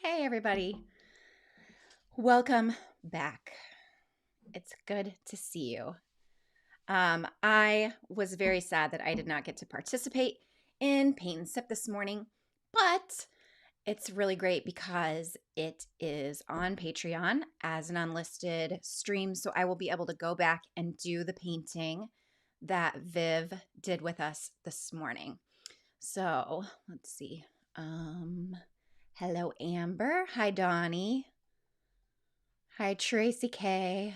Hey, everybody. Welcome back. It's good to see you. I was very sad that I did not get to participate in Paint and Sip this morning, but it's really great because it is on Patreon as an unlisted stream, so I will be able to go back and do the painting that Viv did with us this morning. So let's see. Hello, Amber. Hi, Donnie. Hi, Tracy K.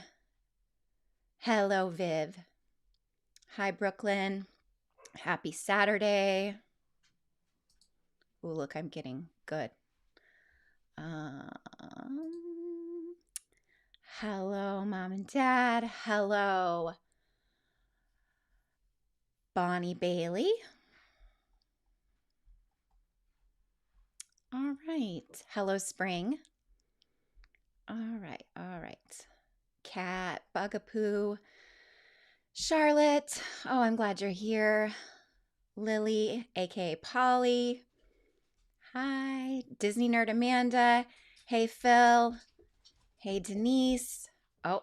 Hello, Viv. Hi, Brooklyn. Happy Saturday. Oh, look, I'm getting good. Hello, Mom and Dad. Hello, Bonnie Bailey. All right. Hello, Spring. All right. Cat, Bugapoo, Charlotte. Oh, I'm glad you're here. Lily, aka Polly. Hi, Disney Nerd Amanda. Hey, Phil. Hey, Denise. Oh,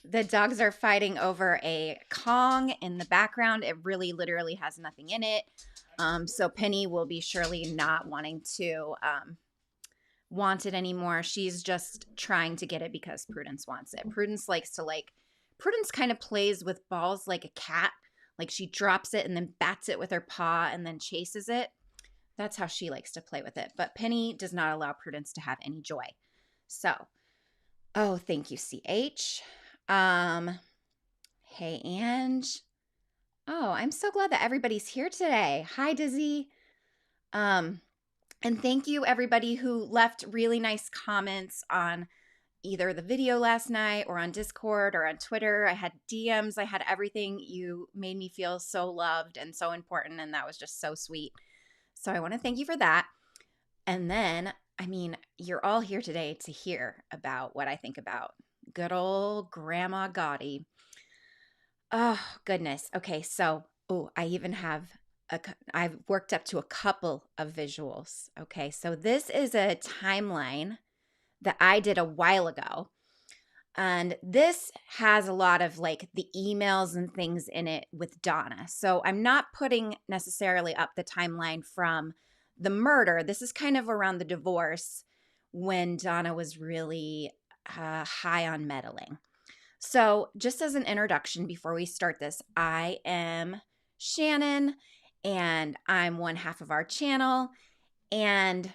the dogs are fighting over a Kong in the background. It really literally has nothing in it. So Penny will be surely not wanting to want it anymore. She's just trying to get it because Prudence wants it. Prudence kind of plays with balls like a cat. Like she drops it and then bats it with her paw and then chases it. That's how she likes to play with it. But Penny does not allow Prudence to have any joy. So, oh, thank you, CH. Hey, Ange. Oh, I'm so glad that everybody's here today. Hi, Dizzy. And thank you, everybody who left really nice comments on either the video last night or on Discord or on Twitter. I had DMs. I had everything. You made me feel so loved and so important, and that was just so sweet. So I want to thank you for that. And then, you're all here today to hear about what I think about good old Grandma Gotti. Oh, goodness. Okay, so, I even have I've worked up to a couple of visuals. Okay, so this is a timeline that I did a while ago. And this has a lot of like the emails and things in it with Donna. So I'm not putting necessarily up the timeline from the murder. This is kind of around the divorce when Donna was really high on meddling. So just as an introduction before we start this, I am Shannon and I'm one half of our channel. And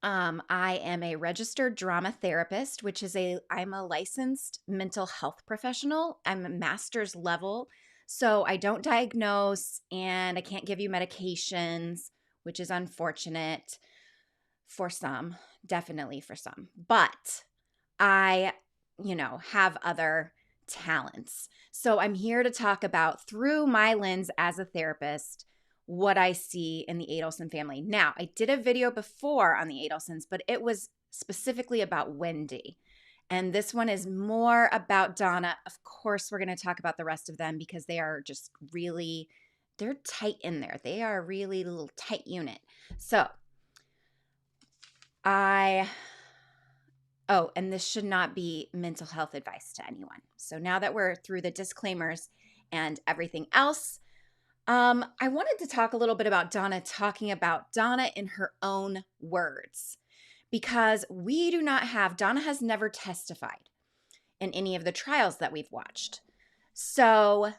I am a registered drama therapist, which is I'm a licensed mental health professional. I'm a master's level, so I don't diagnose and I can't give you medications, which is unfortunate for some, definitely for some. But I, have other talents. So I'm here to talk about, through my lens as a therapist, what I see in the Adelson family. Now, I did a video before on the Adelsons, but it was specifically about Wendy. And this one is more about Donna. Of course, we're going to talk about the rest of them because they are just really, they're tight in there. They are a really little tight unit. So and this should not be mental health advice to anyone. So now that we're through the disclaimers and everything else, I wanted to talk a little bit about Donna, talking about Donna in her own words, because Donna has never testified in any of the trials that we've watched. So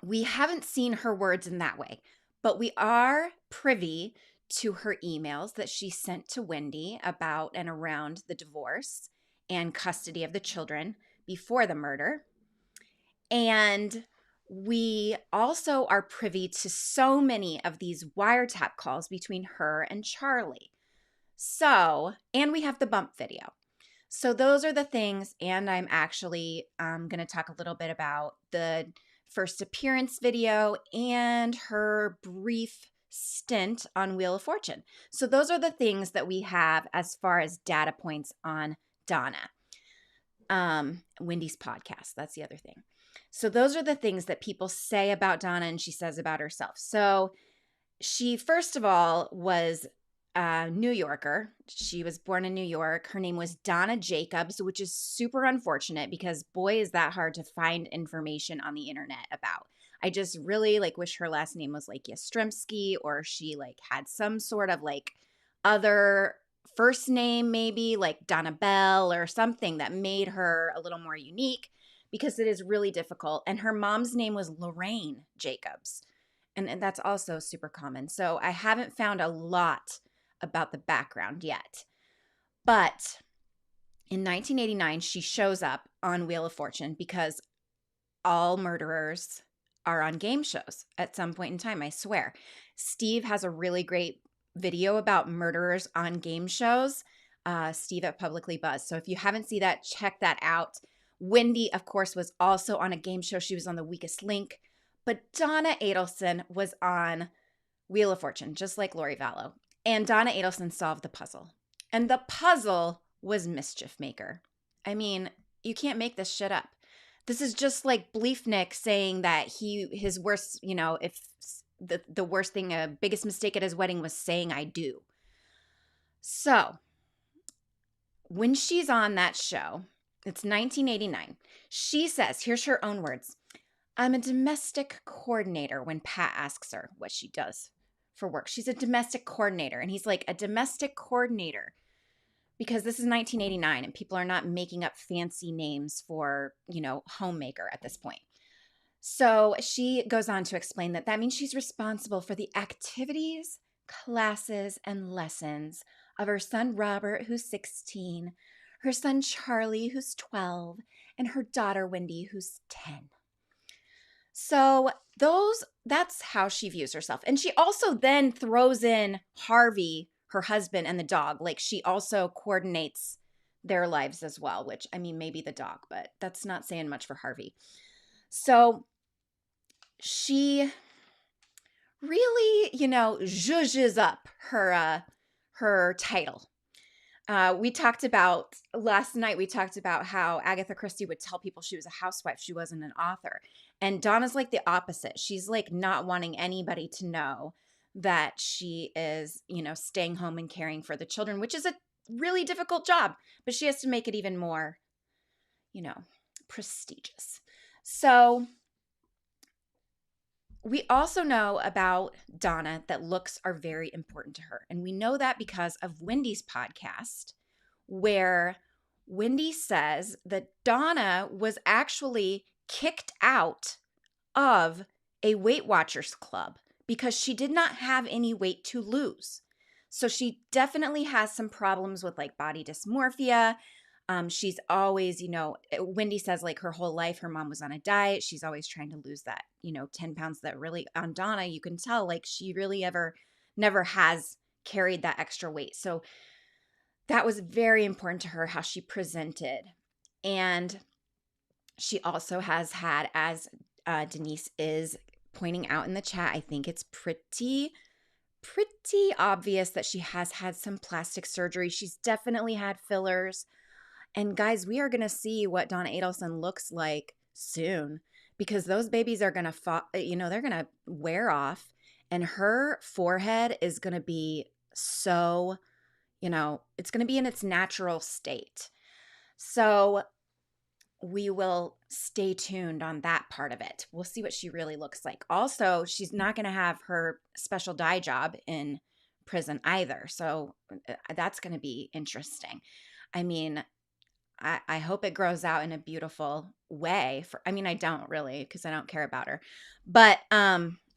we haven't seen her words in that way, but we are privy to her emails that she sent to Wendy about and around the divorce and custody of the children before the murder. And we also are privy to so many of these wiretap calls between her and Charlie. So, and we have the bump video. So those are the things, and I'm actually going to talk a little bit about the first appearance video and her brief stint on Wheel of Fortune. So those are the things that we have as far as data points on Donna. Wendy's podcast, that's the other thing. So those are the things that people say about Donna and she says about herself. So she, first of all, was a New Yorker. She was born in New York. Her name was Donna Jacobs, which is super unfortunate because boy, is that hard to find information on the internet about. I just really like wish her last name was like Yastrzemski, or she like had some sort of like other first name, maybe like Donna Bell or something that made her a little more unique, because it is really difficult. And her mom's name was Lorraine Jacobs. And that's also super common. So I haven't found a lot about the background yet. But in 1989, she shows up on Wheel of Fortune because all murderers are on game shows at some point in time, I swear. Steve has a really great video about murderers on game shows, Steve at Publicly Buzzed. So if you haven't seen that, check that out. Wendy, of course, was also on a game show. She was on The Weakest Link. But Donna Adelson was on Wheel of Fortune, just like Lori Vallow. And Donna Adelson solved the puzzle. And the puzzle was Mischief Maker. I mean, you can't make this shit up. This is just like Bleefnick saying that his worst, if the worst thing, biggest mistake at his wedding was saying I do. So when she's on that show, it's 1989. She says, here's her own words. I'm a domestic coordinator, when Pat asks her what she does for work. She's a domestic coordinator. And he's like, a domestic coordinator? Because this is 1989 and people are not making up fancy names for, homemaker at this point. So she goes on to explain that means she's responsible for the activities, classes, and lessons of her son Robert, who's 16, her son Charlie, who's 12, and her daughter Wendy, who's 10. So that's how she views herself. And she also then throws in Harvey, her husband, and the dog. Like, she also coordinates their lives as well, which, I mean, maybe the dog, but that's not saying much for Harvey. So she really, zhuzhes up her title. Last night we talked about how Agatha Christie would tell people she was a housewife. She wasn't an author. And Donna's like the opposite. She's like not wanting anybody to know that she is, staying home and caring for the children, which is a really difficult job, but she has to make it even more, prestigious. So we also know about Donna that looks are very important to her. And we know that because of Wendy's podcast, where Wendy says that Donna was actually kicked out of a Weight Watchers club because she did not have any weight to lose. So she definitely has some problems with like body dysmorphia. She's always, Wendy says like her whole life, her mom was on a diet. She's always trying to lose that, 10 pounds that really on Donna, you can tell like she really never has carried that extra weight. So that was very important to her, how she presented. And she also has had, as Denise is pointing out in the chat, I think it's pretty obvious that she has had some plastic surgery. She's definitely had fillers. And guys, we are going to see what Donna Adelson looks like soon, because those babies are going to fall, they're going to wear off, and her forehead is going to be so, it's going to be in its natural state. So we will stay tuned on that part of it. We'll see what she really looks like. Also, she's not going to have her special dye job in prison either. So that's going to be interesting. I mean, I hope it grows out in a beautiful way. I don't really, because I don't care about her. But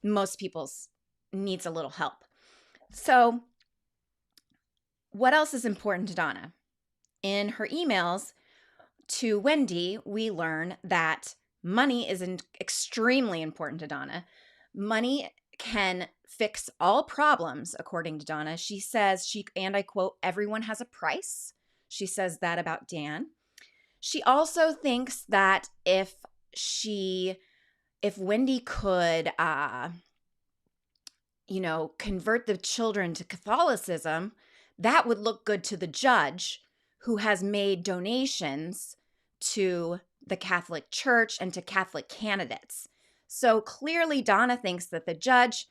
most people's needs a little help. So what else is important to Donna? In her emails to Wendy, we learn that money is extremely important to Donna. Money can fix all problems, according to Donna. She says, and I quote, everyone has a price. She says that about Dan. She also thinks that if Wendy could, convert the children to Catholicism, that would look good to the judge, who has made donations to the Catholic Church and to Catholic candidates. So clearly Donna thinks that the judge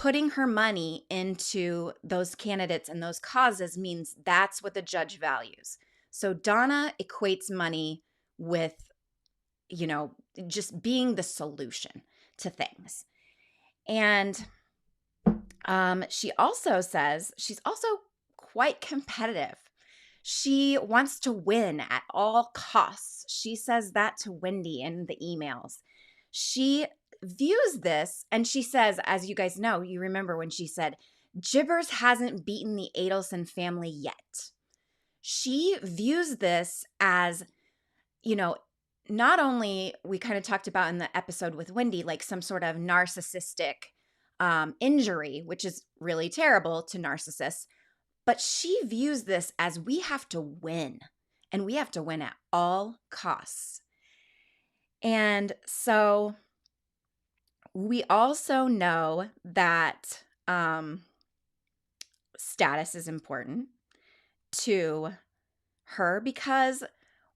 putting her money into those candidates and those causes means that's what the judge values. So Donna equates money with, just being the solution to things. And she also says she's also quite competitive. She wants to win at all costs. She says that to Wendy in the emails. She views this, and she says, as you guys know, you remember when she said, Jibbers hasn't beaten the Adelson family yet. She views this as, not only we kind of talked about in the episode with Wendy, like some sort of narcissistic injury, which is really terrible to narcissists, but she views this as we have to win, and we have to win at all costs. And so we also know that status is important to her because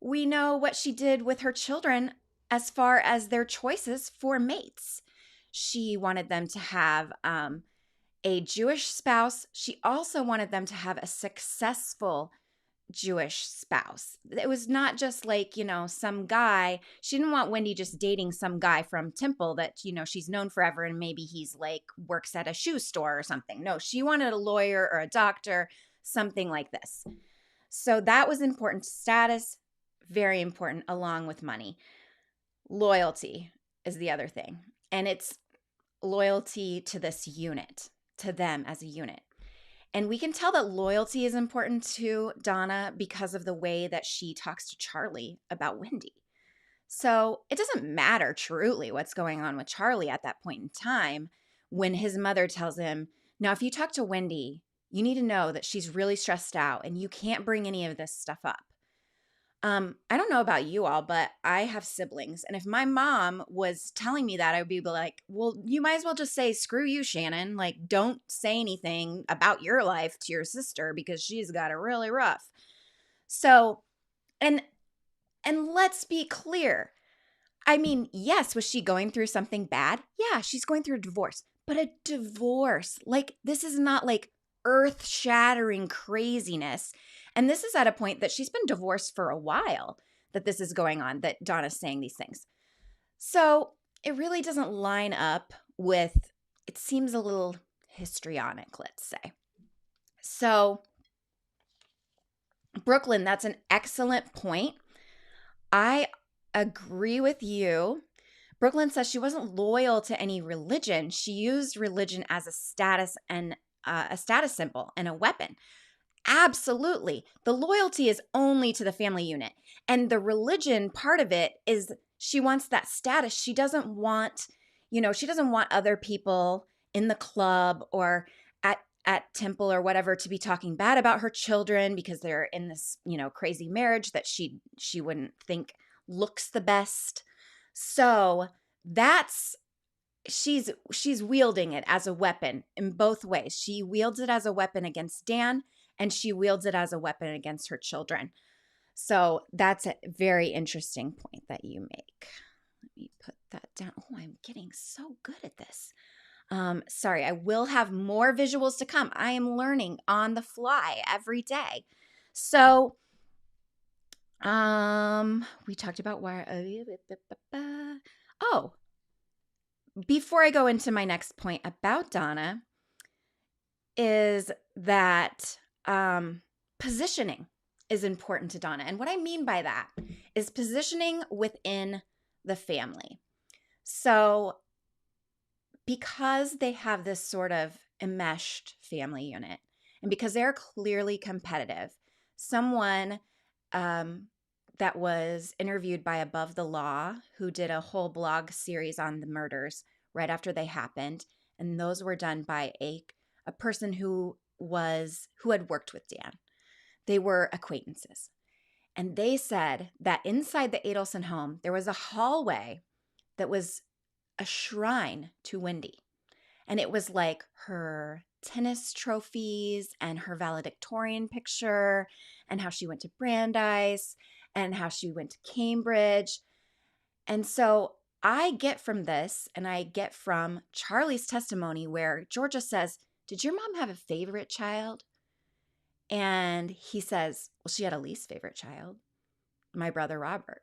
we know what she did with her children as far as their choices for mates. She wanted them to have a Jewish spouse. She also wanted them to have a successful Jewish spouse. It was not just like, some guy. She didn't want Wendy just dating some guy from Temple that, she's known forever and maybe he's like works at a shoe store or something. No, she wanted a lawyer or a doctor, something like this. So that was important. Status, very important, along with money. Loyalty is the other thing. And it's loyalty to this unit, to them as a unit. And we can tell that loyalty is important to Donna because of the way that she talks to Charlie about Wendy. So it doesn't matter truly what's going on with Charlie at that point in time when his mother tells him, now, if you talk to Wendy, you need to know that she's really stressed out and you can't bring any of this stuff up. I don't know about you all, but I have siblings. And if my mom was telling me that, I would be like, well, you might as well just say, screw you, Shannon. Like, don't say anything about your life to your sister because she's got it really rough. So, and let's be clear. I mean, yes, was she going through something bad? Yeah, she's going through a divorce. But a divorce, like, this is not like earth-shattering craziness. And this is at a point that she's been divorced for a while that this is going on, that Donna's saying these things. So it really doesn't line up with, it seems a little histrionic, let's say. So Brooklyn, that's an excellent point. I agree with you. Brooklyn says she wasn't loyal to any religion. She used religion as a status and a status symbol and a weapon. Absolutely. The loyalty is only to the family unit. And the religion part of it is she wants that status. She doesn't want, she doesn't want other people in the club or at Temple or whatever to be talking bad about her children because they're in this, crazy marriage that she wouldn't think looks the best. So that's she's wielding it as a weapon in both ways. She wields it as a weapon against Dan, and she wields it as a weapon against her children. So that's a very interesting point that you make. Let me put that down. Oh, I'm getting so good at this. Sorry, I will have more visuals to come. I am learning on the fly every day. So we talked about why. Oh, before I go into my next point about Donna, is that positioning is important to Donna. And what I mean by that is positioning within the family. So because they have this sort of enmeshed family unit, and because they're clearly competitive, someone that was interviewed by Above the Law, who did a whole blog series on the murders right after they happened, and those were done by a person who had worked with Dan. They were acquaintances. And they said that inside the Adelson home, there was a hallway that was a shrine to Wendy. And it was like her tennis trophies and her valedictorian picture and how she went to Brandeis and how she went to Cambridge. And so I get from this, and I get from Charlie's testimony where Georgia says, "Did your mom have a favorite child?" And he says, "Well, she had a least favorite child, my brother Robert."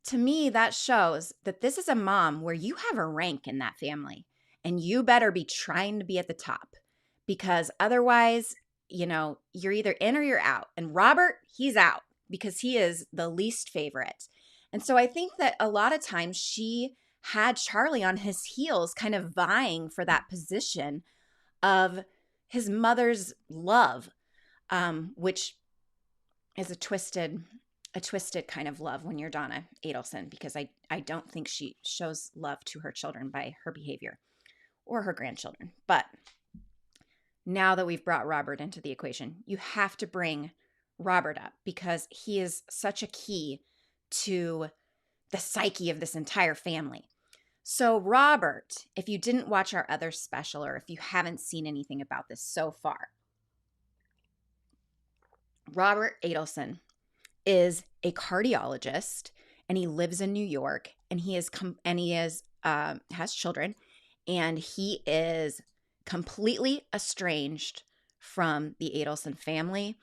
To me, that shows that this is a mom where you have a rank in that family, and you better be trying to be at the top, because otherwise, you're either in or you're out. And Robert, he's out because he is the least favorite. And so I think that a lot of times she had Charlie on his heels, kind of vying for that position of his mother's love, which is a twisted kind of love when you're Donna Adelson, because I don't think she shows love to her children by her behavior or her grandchildren. But now that we've brought Robert into the equation, you have to bring Robert up because he is such a key to the psyche of this entire family. So Robert, if you didn't watch our other special, or if you haven't seen anything about this so far, Robert Adelson is a cardiologist, and he lives in New York, and he has children, and he is completely estranged from the Adelson family.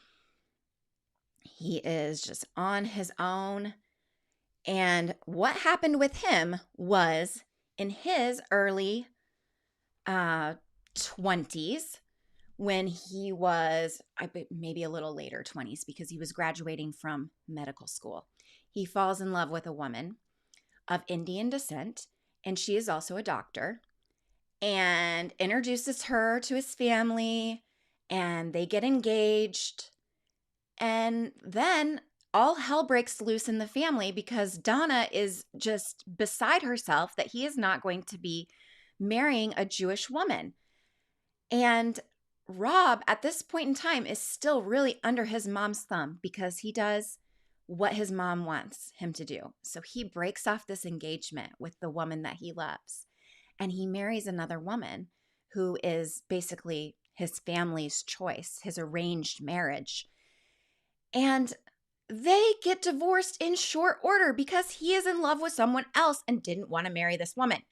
He is just on his own. And what happened with him was in his early 20s, when he was maybe a little later 20s, because he was graduating from medical school, he falls in love with a woman of Indian descent, and she is also a doctor, and introduces her to his family, and they get engaged. And then all hell breaks loose in the family because Donna is just beside herself that he is not going to be marrying a Jewish woman. And Rob, at this point in time, is still really under his mom's thumb because he does what his mom wants him to do. So he breaks off this engagement with the woman that he loves, and he marries another woman who is basically his family's choice, his arranged marriage. And they get divorced in short order because he is in love with someone else and didn't want to marry this woman.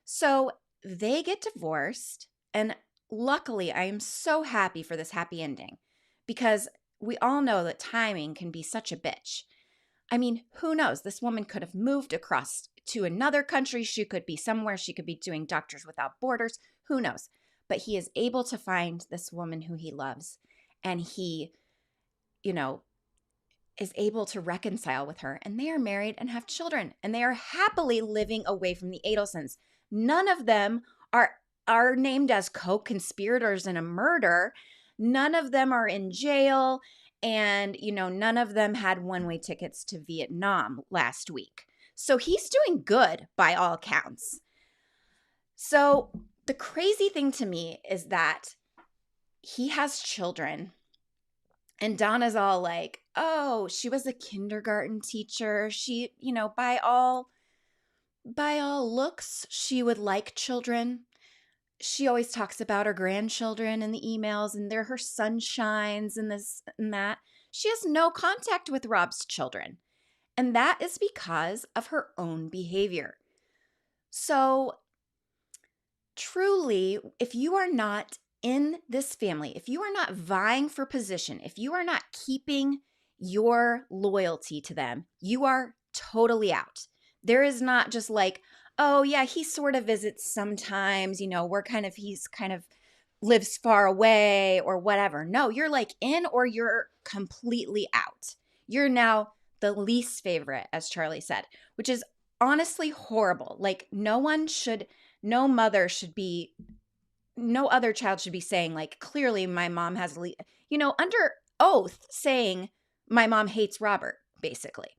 So they get divorced, and luckily, I am so happy for this happy ending because we all know that timing can be such a bitch. I mean, who knows? This woman could have moved across to another country. She could be somewhere. She could be doing Doctors Without Borders. Who knows? But he is able to find this woman who he loves, and he, is able to reconcile with her, and they are married and have children, and they are happily living away from the Adelsons. None of them are named as co-conspirators in a murder. None of them are in jail, and none of them had one-way tickets to Vietnam last week. So he's doing good by all accounts. So the crazy thing to me is that he has children, and Donna's all like, "Oh, she was a kindergarten teacher. She, by all looks, she would like children. She always talks about her grandchildren in the emails, and they're her sunshines and this and that. She has no contact with Rob's children, and that is because of her own behavior." So truly, if you are not in this family, if you are not vying for position, if you are not keeping your loyalty to them, you are totally out. There is not just like, "Oh yeah, he sort of visits sometimes, he's kind of lives far away or whatever." No, you're like in or you're completely out. You're now the least favorite, as Charlie said, which is honestly horrible. Like no other child should be saying like, clearly my mom has, under oath saying my mom hates Robert, basically.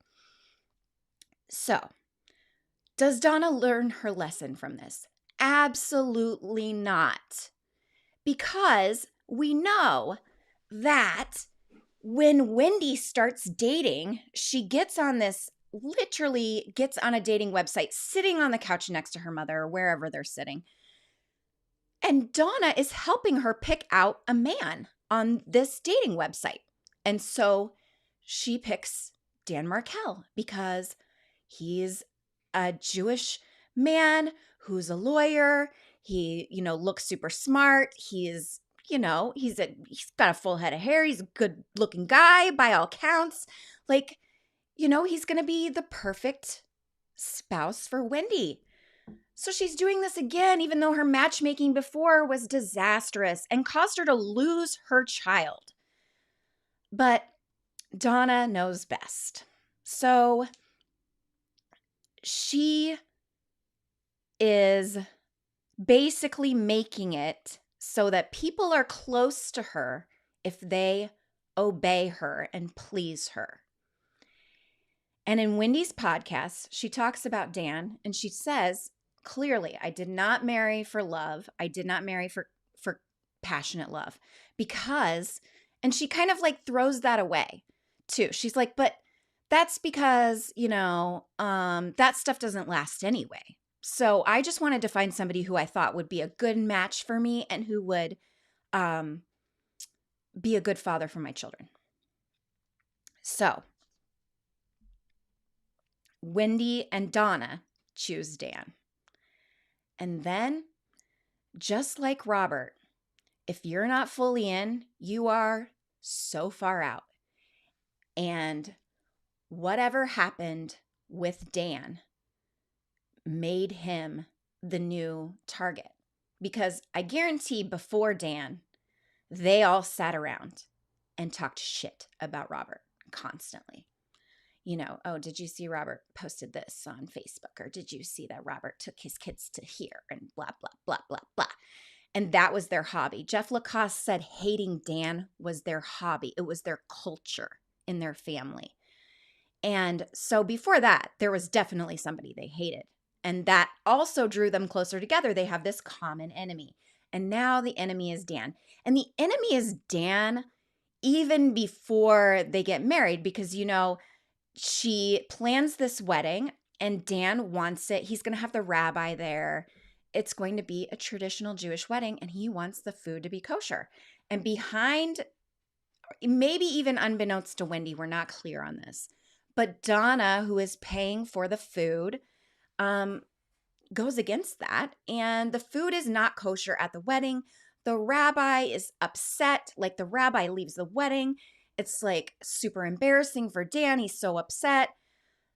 So does Donna learn her lesson from this? Absolutely not. Because we know that when Wendy starts dating, she literally gets on a dating website, sitting on the couch next to her mother or wherever they're sitting. And Donna is helping her pick out a man on this dating website. And so she picks Dan Markel because he's a Jewish man who's a lawyer. He, looks super smart. He's got a full head of hair. He's a good looking guy by all counts. Like, he's going to be the perfect spouse for Wendy. So she's doing this again, even though her matchmaking before was disastrous and caused her to lose her child. But Donna knows best. So she is basically making it so that people are close to her if they obey her and please her. And in Wendy's podcast, she talks about Dan, and she says, clearly, I did not marry for love. I did not marry for passionate love because, and she kind of like throws that away too. She's like, but that's because, that stuff doesn't last anyway. So I just wanted to find somebody who I thought would be a good match for me and who would be a good father for my children. So Wendy and Donna choose Dan. And then, just like Robert, if you're not fully in, you are so far out. And whatever happened with Dan made him the new target. Because I guarantee before Dan, they all sat around and talked shit about Robert constantly. Oh, did you see Robert posted this on Facebook? Or did you see that Robert took his kids to here and blah, blah, blah, blah, blah. And that was their hobby. Jeff LaCasse said hating Dan was their hobby. It was their culture in their family. And so before that, there was definitely somebody they hated. And that also drew them closer together. They have this common enemy. And now the enemy is Dan. And the enemy is Dan even before they get married because, she plans this wedding and Dan wants it. He's going to have the rabbi there. It's going to be a traditional Jewish wedding and he wants the food to be kosher. And behind, maybe even unbeknownst to Wendy, we're not clear on this, but Donna, who is paying for the food, goes against that. And the food is not kosher at the wedding. The rabbi is upset. Like the rabbi leaves the wedding. It's like super embarrassing for Dan. He's so upset.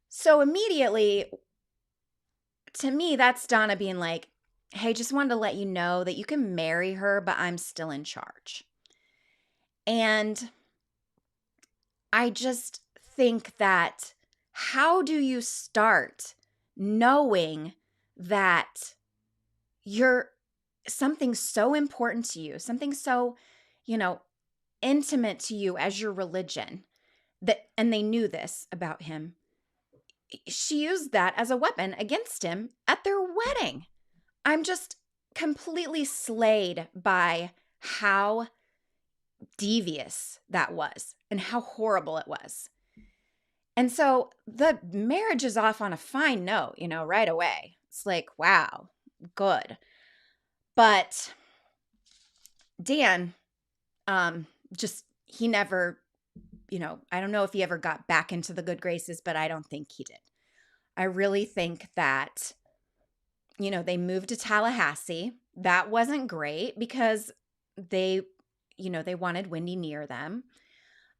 So immediately, to me, that's Donna being like, hey, just wanted to let you know that you can marry her, but I'm still in charge. And I just think that how do you start knowing that you're something so important to you, something so, intimate to you as your religion, and they knew this about him. She used that as a weapon against him at their wedding. I'm just completely slayed by how devious that was and how horrible it was. And so the marriage is off on a fine note, right away. It's like, wow, good. But Dan, he never, I don't know if he ever got back into the good graces, but I don't think he did. I really think that, they moved to Tallahassee. That wasn't great because they wanted Wendy near them.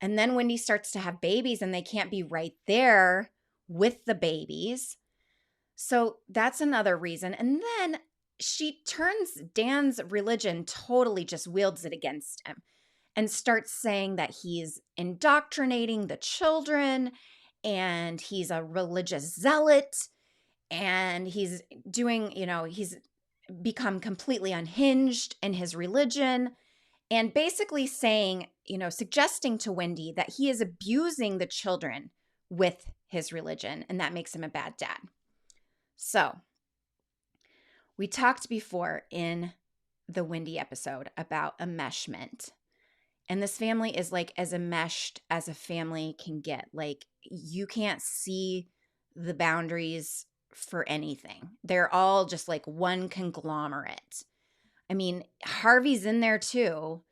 And then Wendy starts to have babies and they can't be right there with the babies. So that's another reason. And then she turns Dan's religion, totally just wields it against him and starts saying that he's indoctrinating the children and he's a religious zealot and he's doing, he's become completely unhinged in his religion and basically saying, suggesting to Wendy that he is abusing the children with his religion and that makes him a bad dad. So we talked before in the Wendy episode about enmeshment. And this family is like as enmeshed as a family can get. Like you can't see the boundaries for anything. They're all just like one conglomerate. I mean, Harvey's in there too,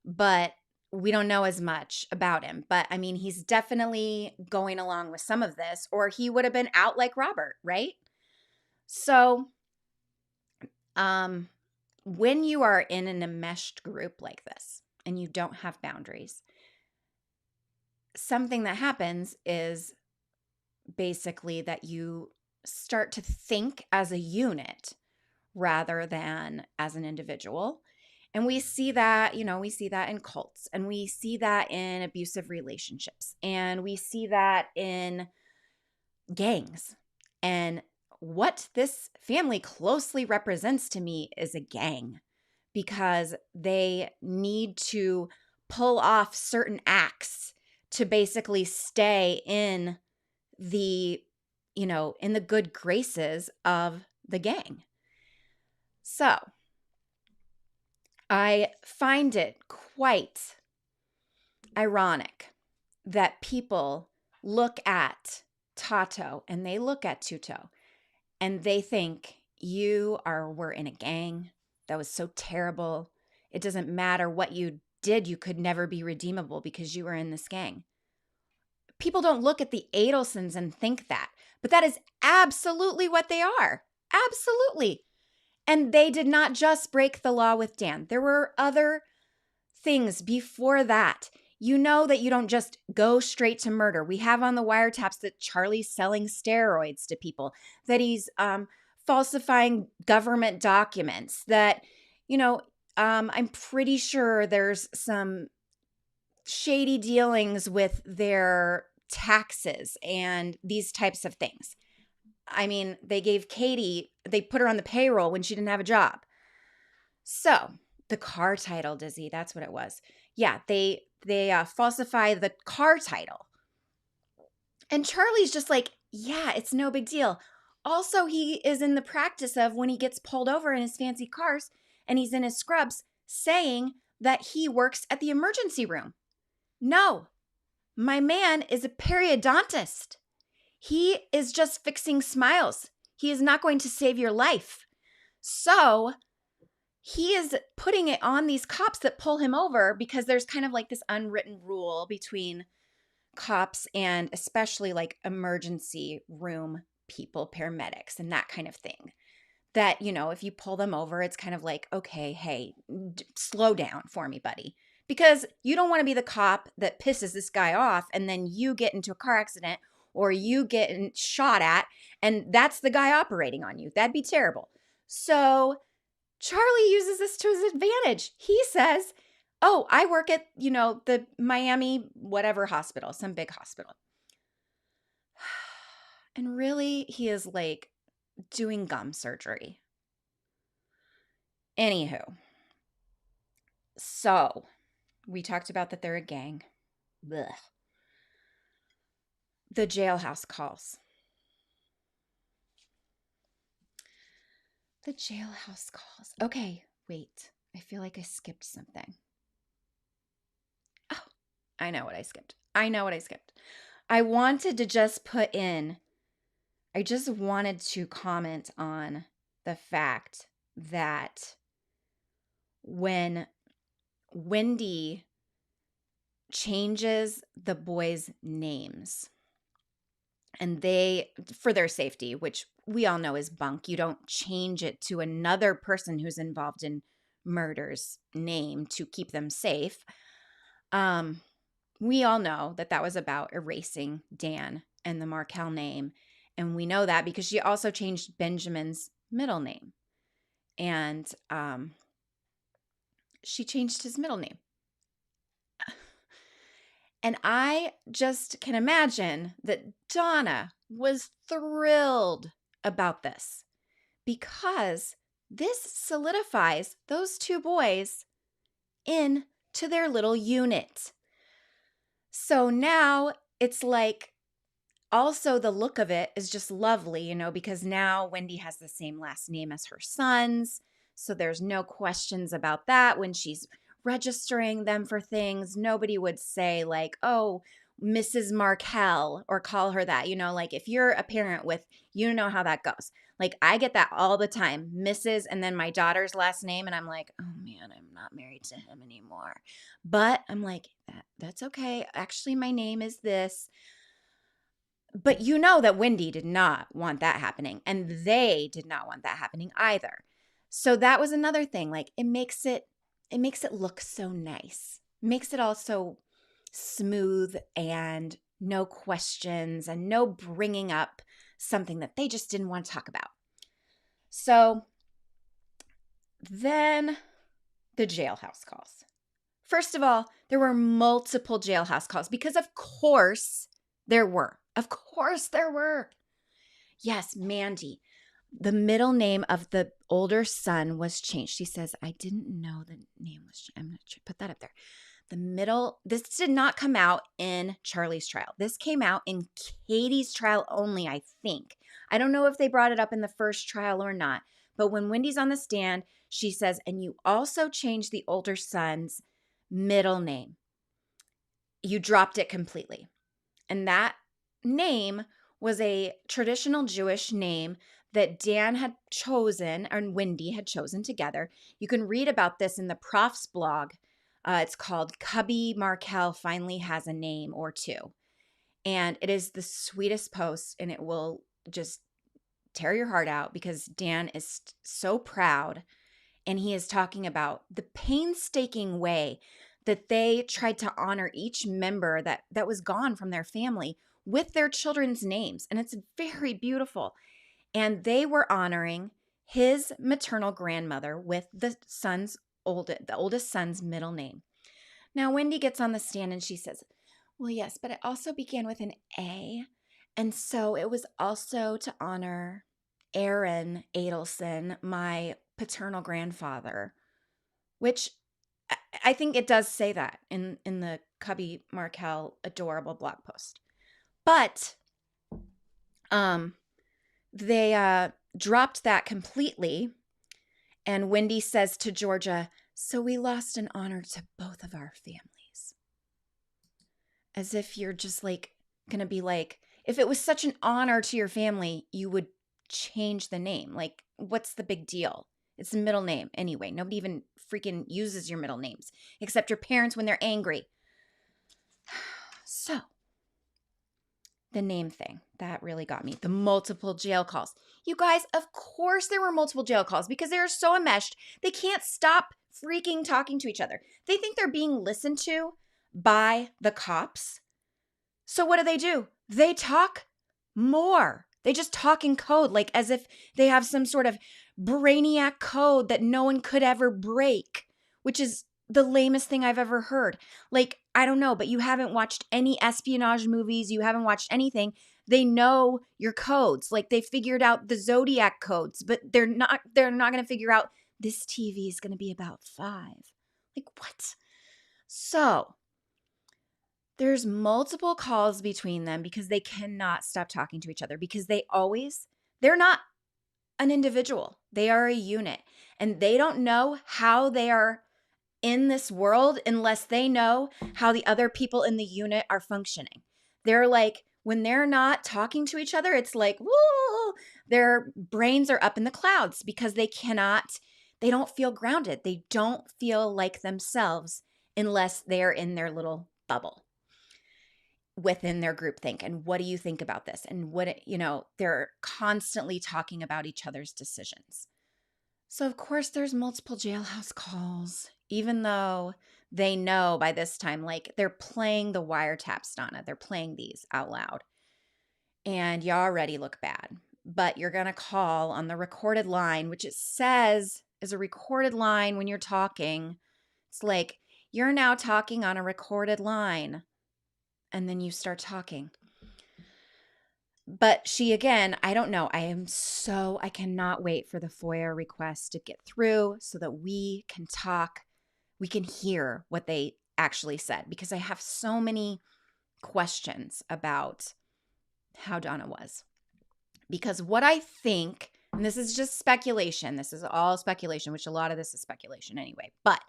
but we don't know as much about him. But I mean, he's definitely going along with some of this or he would have been out like Robert, right? So, when you are in an enmeshed group like this and you don't have boundaries, something that happens is basically that you start to think as a unit rather than as an individual. And we see that, we see that in cults, and we see that in abusive relationships, and we see that in gangs. And what this family closely represents to me is a gang, because they need to pull off certain acts to basically stay in the, in the good graces of the gang. So I find it quite ironic that people look at Tato and they look at Tuto and they think we're in a gang. That was so terrible. It doesn't matter what you did. You could never be redeemable because you were in this gang. People don't look at the Adelsons and think that, but that is absolutely what they are. Absolutely. And they did not just break the law with Dan. There were other things before that. You know that you don't just go straight to murder. We have on the wiretaps that Charlie's selling steroids to people, that he's falsifying government documents, that, I'm pretty sure there's some shady dealings with their taxes and these types of things. I mean, they put her on the payroll when she didn't have a job. So the car title, Dizzy, that's what it was. Yeah, they falsify the car title. And Charlie's just like, yeah, it's no big deal. Also, he is in the practice of, when he gets pulled over in his fancy cars and he's in his scrubs, saying that he works at the emergency room. No, my man is a periodontist. He is just fixing smiles. He is not going to save your life. So he is putting it on these cops that pull him over, because there's kind of like this unwritten rule between cops and especially like emergency room people, paramedics, and that kind of thing. That, if you pull them over, it's kind of like, okay, hey, slow down for me, buddy. Because you don't want to be the cop that pisses this guy off and then you get into a car accident or you get shot at and that's the guy operating on you. That'd be terrible. So Charlie uses this to his advantage. He says, oh, I work at, the Miami whatever hospital, some big hospital. And really, he is like doing gum surgery. Anywho, so we talked about that they're a gang. Blech. The jailhouse calls. The jailhouse calls. Okay, wait. I feel like I skipped something. Oh, I know what I skipped. I wanted to just I just wanted to comment on the fact that when Wendy changes the boys' names, and for their safety, which we all know is bunk, you don't change it to another person who's involved in murder's name to keep them safe. We all know that was about erasing Dan and the Markel name. And we know that because she also changed Benjamin's middle name. And she changed his middle name. And I just can imagine that Donna was thrilled about this, because this solidifies those two boys into their little unit. So now it's like, also the look of it is just lovely, because now Wendy has the same last name as her sons. So there's no questions about that when she's registering them for things. Nobody would say like, oh, Mrs. Markel, or call her that. Like if you're a parent with, how that goes. Like I get that all the time, Mrs. and then my daughter's last name. And I'm like, oh man, I'm not married to him anymore. But I'm like, that's okay. Actually, my name is this. But you know that Wendy did not want that happening, and they did not want that happening either. So that was another thing. Like it makes it look so nice. Makes it all so smooth and no questions and no bringing up something that they just didn't want to talk about. So then the jailhouse calls. First of all, there were multiple jailhouse calls because of course there were. Of course there were. Yes, Mandy. The middle name of the older son was changed. She says, I didn't know the name was changed. I'm going to put that up there. This did not come out in Charlie's trial. This came out in Katie's trial only, I think. I don't know if they brought it up in the first trial or not. But when Wendy's on the stand, she says, and you also changed the older son's middle name. You dropped it completely. And that name was a traditional Jewish name that Dan had chosen and Wendy had chosen together. You can read about this in the Prof's blog. It's called Cubby Markel Finally Has a Name or Two. And it is the sweetest post, and it will just tear your heart out because Dan is so proud. And he is talking about the painstaking way that they tried to honor each member that was gone from their family with their children's names. And it's very beautiful. And they were honoring his maternal grandmother with the oldest son's middle name. Now, Wendy gets on the stand and she says, well, yes, but it also began with an A. And so it was also to honor Aaron Adelson, my paternal grandfather, which I think it does say that in the Cubby Markel adorable blog post. But they dropped that completely. And Wendy says to Georgia, so we lost an honor to both of our families. As if you're just like going to be like, if it was such an honor to your family, you would change the name. Like, what's the big deal? It's the middle name anyway. Nobody even freaking uses your middle names except your parents when they're angry. So, the name thing, that really got me. The multiple jail calls. You guys, of course there were multiple jail calls because they are so enmeshed. They can't stop freaking talking to each other. They think they're being listened to by the cops. So what do? They talk more. They just talk in code, like as if they have some sort of brainiac code that no one could ever break, which is the lamest thing I've ever heard. Like, I don't know, but you haven't watched any espionage movies. You haven't watched anything. They know your codes. Like they figured out the Zodiac codes, but they're not going to figure out this TV is going to be about 5. Like what? So there's multiple calls between them because they cannot stop talking to each other because they're not an individual. They are a unit and they don't know how they are in this world unless they know how the other people in the unit are functioning. They're like, when they're not talking to each other, it's like, whoa, their brains are up in the clouds because they don't feel grounded. They don't feel like themselves unless they're in their little bubble within their groupthink. And what do you think about this? And they're constantly talking about each other's decisions. So of course there's multiple jailhouse calls, even though they know by this time, like they're playing the wiretaps, Donna. They're playing these out loud. And you already look bad. But you're going to call on the recorded line, which it says is a recorded line when you're talking. It's like, you're now talking on a recorded line. And then you start talking. But she, again, I don't know. I cannot wait for the FOIA request to get through so that we can talk. We can hear what they actually said because I have so many questions about how Donna was. Because what I think, and this is just speculation. This is all speculation, which a lot of this is speculation anyway. But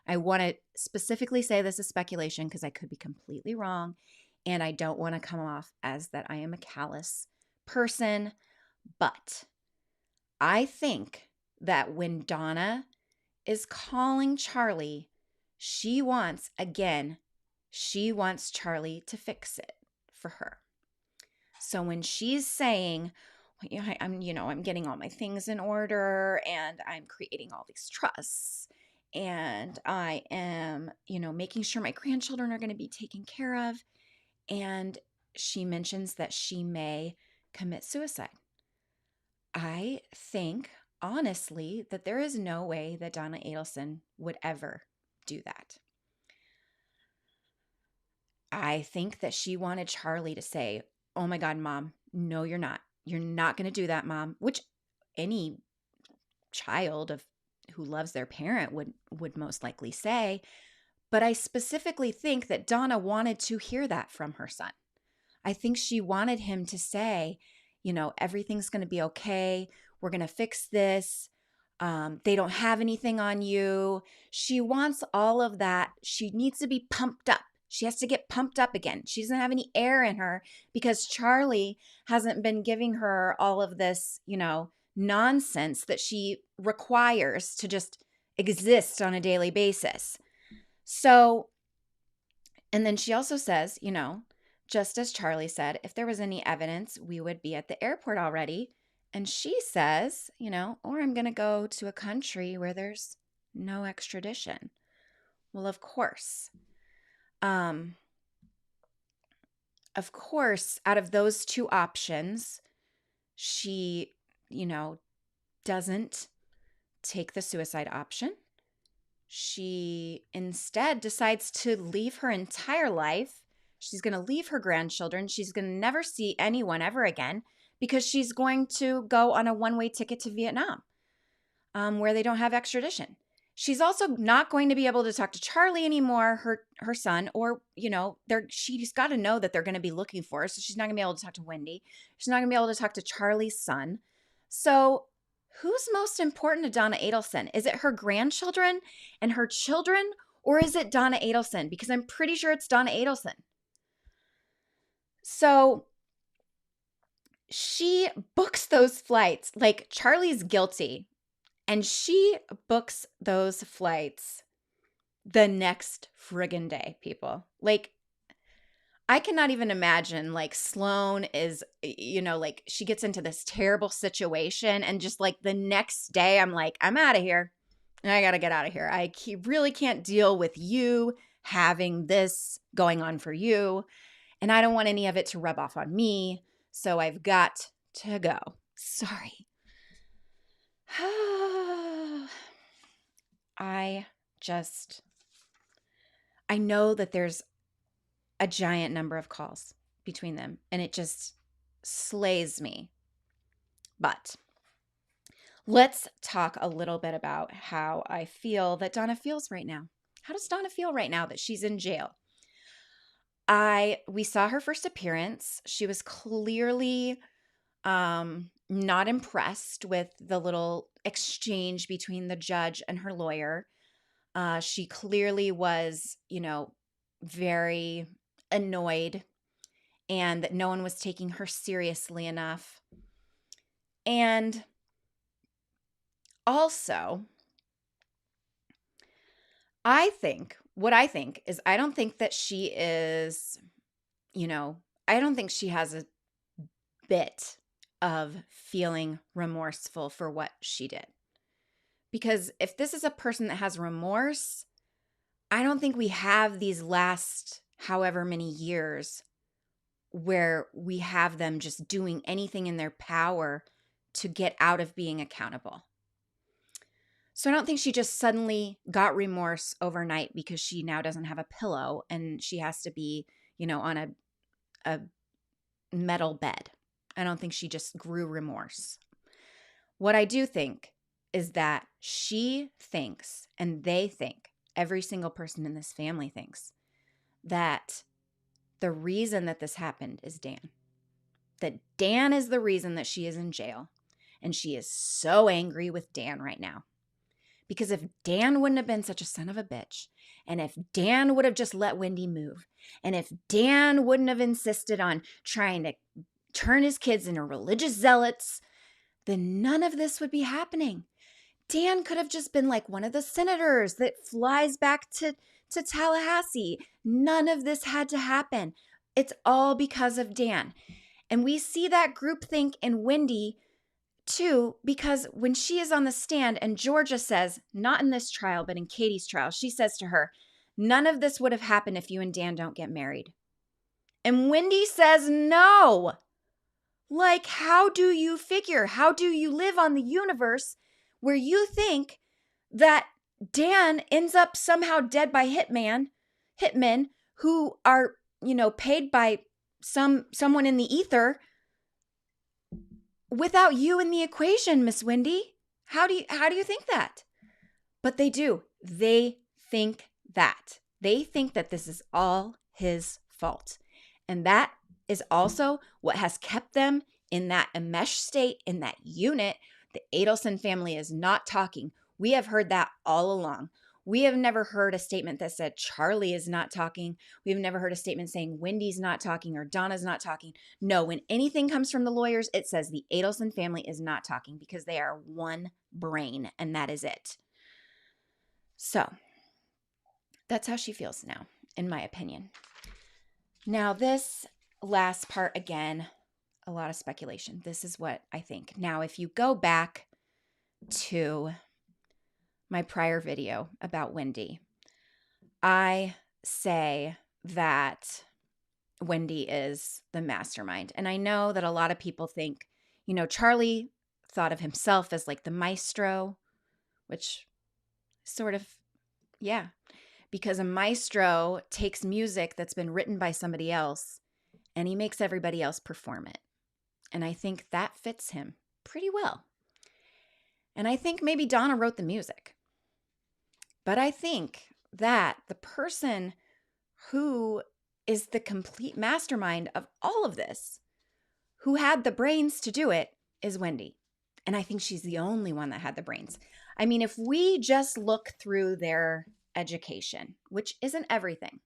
I want to specifically say this is speculation because I could be completely wrong. And I don't want to come off as that I am a callous person. But I think that when Donna is calling Charlie, she wants Charlie to fix it for her. So when she's saying, I'm getting all my things in order and I'm creating all these trusts and I am, making sure my grandchildren are going to be taken care of. And she mentions that she may commit suicide. I think, honestly, that there is no way that Donna Adelson would ever do that. I think that she wanted Charlie to say, "Oh my God, Mom, no, you're not. You're not going to do that, Mom," which any child who loves their parent would most likely say. But I specifically think that Donna wanted to hear that from her son. I think she wanted him to say, everything's going to be okay. We're going to fix this. They don't have anything on you. She wants all of that. She needs to be pumped up. She has to get pumped up again. She doesn't have any air in her because Charlie hasn't been giving her all of this, nonsense that she requires to just exist on a daily basis. So, and then she also says, just as Charlie said, if there was any evidence, we would be at the airport already. And she says, or I'm going to go to a country where there's no extradition. Well, of course. Out of those two options, she, doesn't take the suicide option. She instead decides to leave her entire life. She's going to leave her grandchildren. She's going to never see anyone ever again because she's going to go on a one-way ticket to Vietnam, where they don't have extradition. She's also not going to be able to talk to Charlie anymore, her son, or, she's got to know that they're going to be looking for her. So she's not going to be able to talk to Wendy. She's not going to be able to talk to Charlie's son. So who's most important to Donna Adelson? Is it her grandchildren and her children, or is it Donna Adelson? Because I'm pretty sure it's Donna Adelson. So she books those flights. Like, Charlie's guilty, and she books those flights the next friggin' day, people. Like, I cannot even imagine, like, Sloan is, she gets into this terrible situation, and just, like, the next day, I'm like, I'm out of here. And I got to get out of here. I really can't deal with you having this going on for you. And I don't want any of it to rub off on me. So I've got to go. Sorry. I know that there's a giant number of calls between them, and it just slays me. But let's talk a little bit about how I feel that Donna feels right now. How does Donna feel right now that she's in jail? We saw her first appearance. She was clearly not impressed with the little exchange between the judge and her lawyer. She clearly was, very annoyed, and that no one was taking her seriously enough. And also, I don't think that she is, I don't think she has a bit of feeling remorseful for what she did. Because if this is a person that has remorse, I don't think we have these last however many years where we have them just doing anything in their power to get out of being accountable. So I don't think she just suddenly got remorse overnight because she now doesn't have a pillow and she has to be, on a metal bed. I don't think she just grew remorse. What I do think is that she thinks, and they think, every single person in this family thinks, that the reason that this happened is Dan. That Dan is the reason that she is in jail. And she is so angry with Dan right now. Because if Dan wouldn't have been such a son of a bitch, and if Dan would have just let Wendy move, and if Dan wouldn't have insisted on trying to turn his kids into religious zealots, then none of this would be happening. Dan could have just been like one of the senators that flies back to Tallahassee. None of this had to happen. It's all because of Dan. And we see that groupthink in Wendy too, because when she is on the stand and Georgia says, not in this trial, but in Katie's trial, she says to her, none of this would have happened if you and Dan don't get married. And Wendy says no. Like, how do you figure? How do you live on the universe where you think that Dan ends up somehow dead by hitmen who are, paid by someone in the ether without you in the equation, Miss Wendy? How do you think that? But they do. They think that. They think that this is all his fault. And that is also what has kept them in that enmeshed state, in that unit. The Adelson family is not talking. We have heard that all along. We have never heard a statement that said Charlie is not talking. We've never heard a statement saying Wendy's not talking or Donna's not talking. No, when anything comes from the lawyers, it says the Adelson family is not talking because they are one brain, and that is it. So that's how she feels now, in my opinion. Now, this last part, again, a lot of speculation. This is what I think. Now, if you go back to my prior video about Wendy, I say that Wendy is the mastermind. And I know that a lot of people think, Charlie thought of himself as like the maestro, which sort of, yeah, because a maestro takes music that's been written by somebody else and he makes everybody else perform it. And I think that fits him pretty well. And I think maybe Donna wrote the music. But I think that the person who is the complete mastermind of all of this, who had the brains to do it, is Wendy. And I think she's the only one that had the brains. I mean, if we just look through their education, which isn't everything,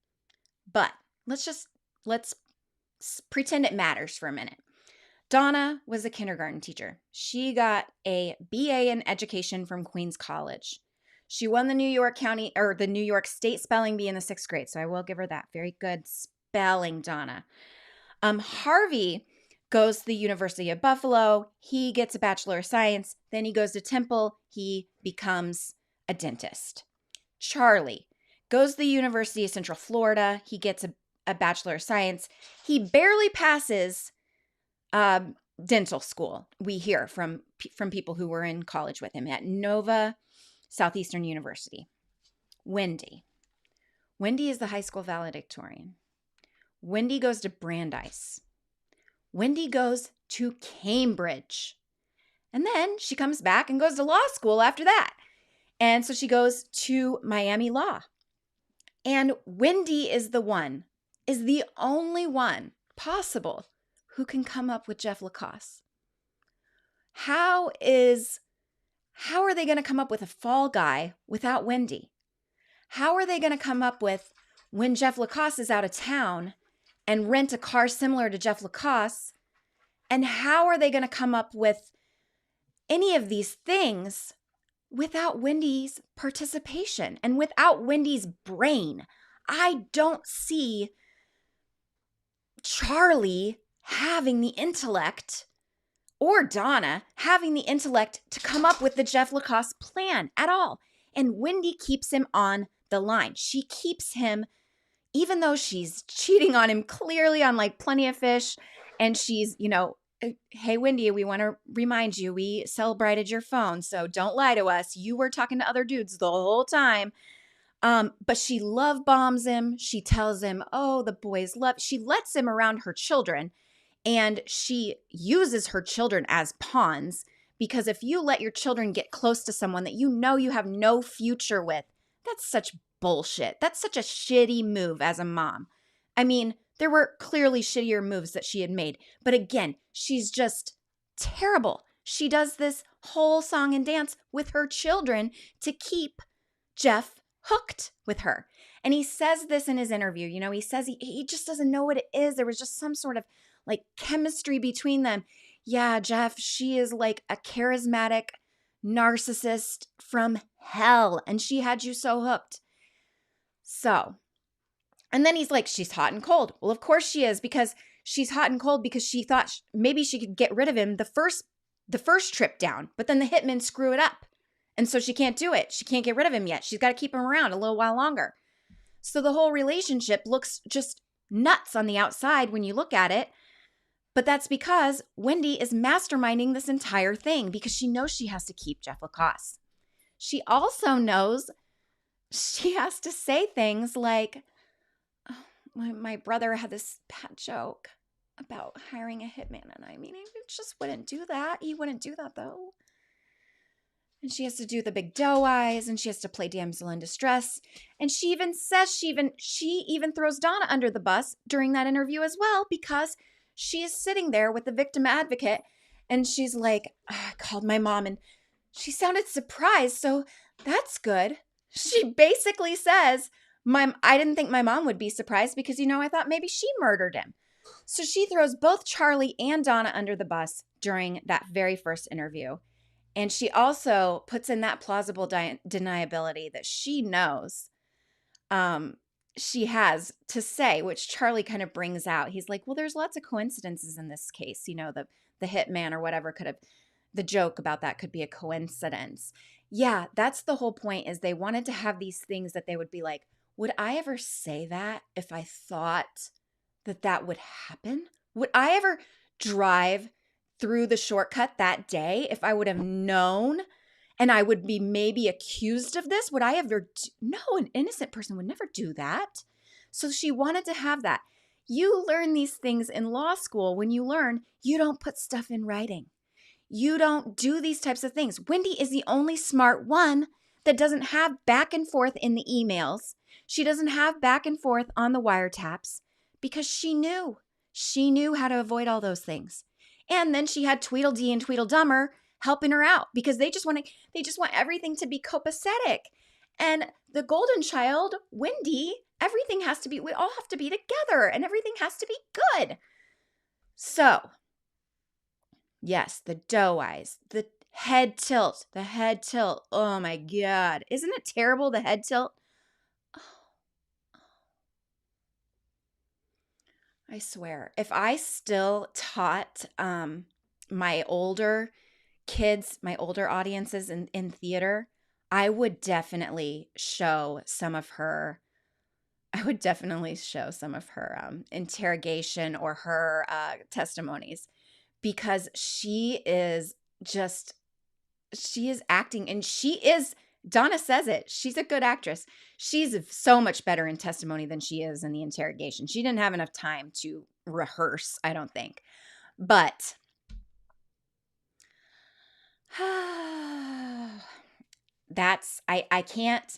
but let's pretend it matters for a minute. Donna was a kindergarten teacher. She got a BA in education from Queens College. She won the New York State Spelling Bee in the 6th grade, so I will give her that. Very good spelling, Donna. Harvey goes to the University of Buffalo. He gets a Bachelor of Science. Then he goes to Temple. He becomes a dentist. Charlie goes to the University of Central Florida. He gets a Bachelor of Science. He barely passes dental school. We hear from people who were in college with him at Nova Southeastern University. Wendy is the high school valedictorian. Wendy goes to Brandeis. Wendy goes to Cambridge. And then she comes back and goes to law school after that. And so she goes to Miami Law. And Wendy is the only one possible who can come up with Jeff LaCasse. How are they going to come up with a fall guy without Wendy? How are they going to come up with when Jeff LaCasse is out of town and rent a car similar to Jeff LaCasse? And how are they going to come up with any of these things without Wendy's participation and without Wendy's brain? I don't see Charlie having the intellect or Donna having the intellect to come up with the Jeff LaCasse plan at all. And Wendy keeps him on the line. She keeps him, even though she's cheating on him clearly on like Plenty of Fish. And she's, hey, Wendy, we want to remind you, we celebrated your phone. So don't lie to us. You were talking to other dudes the whole time. But she love bombs him. She tells him, oh, the boys love, she lets him around her children. And she uses her children as pawns, because if you let your children get close to someone that you have no future with, that's such bullshit. That's such a shitty move as a mom. I mean, there were clearly shittier moves that she had made. But again, she's just terrible. She does this whole song and dance with her children to keep Jeff hooked with her. And he says this in his interview. He says he just doesn't know what it is. There was just some sort of like chemistry between them. Yeah, Jeff, she is like a charismatic narcissist from hell, and she had you so hooked. So And then he's like, she's hot and cold. Well, of course she is, because she's hot and cold because she thought maybe she could get rid of him the first trip down, but then the hitmen screw it up. And so she can't do it. She can't get rid of him yet. She's got to keep him around a little while longer. So the whole relationship looks just nuts on the outside when you look at it. But that's because Wendy is masterminding this entire thing because she knows she has to keep Jeff LaCasse. She also knows she has to say things like, oh, my brother had this bad joke about hiring a hitman. And I mean, he just wouldn't do that. He wouldn't do that, though. And she has to do the big doe eyes, and she has to play damsel in distress. And she even says she even throws Donna under the bus during that interview as well, because she is sitting there with the victim advocate, and she's like, I called my mom, and she sounded surprised, so that's good. She basically says, I didn't think my mom would be surprised because, I thought maybe she murdered him. So she throws both Charlie and Donna under the bus during that very first interview. And she also puts in that plausible deniability that she knows she has to say, which Charlie kind of brings out. He's like, well, there's lots of coincidences in this case. The hitman or whatever the joke about that could be a coincidence. Yeah, that's the whole point, is they wanted to have these things that they would be like, would I ever say that if I thought that would happen? Would I ever drive through the shortcut that day if I would have known and I would be maybe accused of this? Would I ever? No, an innocent person would never do that. So she wanted to have that. You learn these things in law school when you learn you don't put stuff in writing. You don't do these types of things. Wendy is the only smart one that doesn't have back and forth in the emails. She doesn't have back and forth on the wiretaps because she knew. She knew how to avoid all those things. And then she had Tweedledee and Tweedledummer helping her out because they just want everything to be copacetic. And the golden child, Wendy, we all have to be together and everything has to be good. So, yes, the doe eyes, the head tilt. Oh my God. Isn't it terrible, the head tilt? I swear, if I still taught my older kids, my older audiences in theater, I would definitely show some of her interrogation or her testimonies, because she is acting, and Donna says it. She's a good actress. She's so much better in testimony than she is in the interrogation. She didn't have enough time to rehearse, I don't think. But that's I can't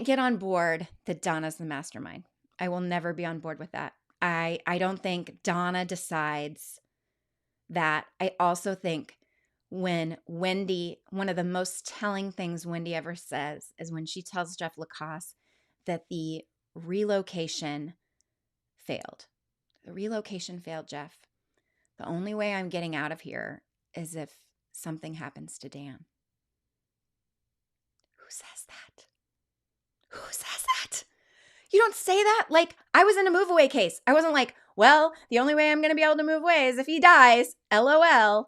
get on board that Donna's the mastermind. I will never be on board with that. I don't think Donna decides that. I also think when Wendy, one of the most telling things Wendy ever says is when she tells Jeff LaCasse that the relocation failed. The relocation failed, Jeff. The only way I'm getting out of here is if something happens to Dan. Who says that? Who says that? You don't say that. Like, I was in a move away case. I wasn't like, well, the only way I'm going to be able to move away is if he dies. LOL.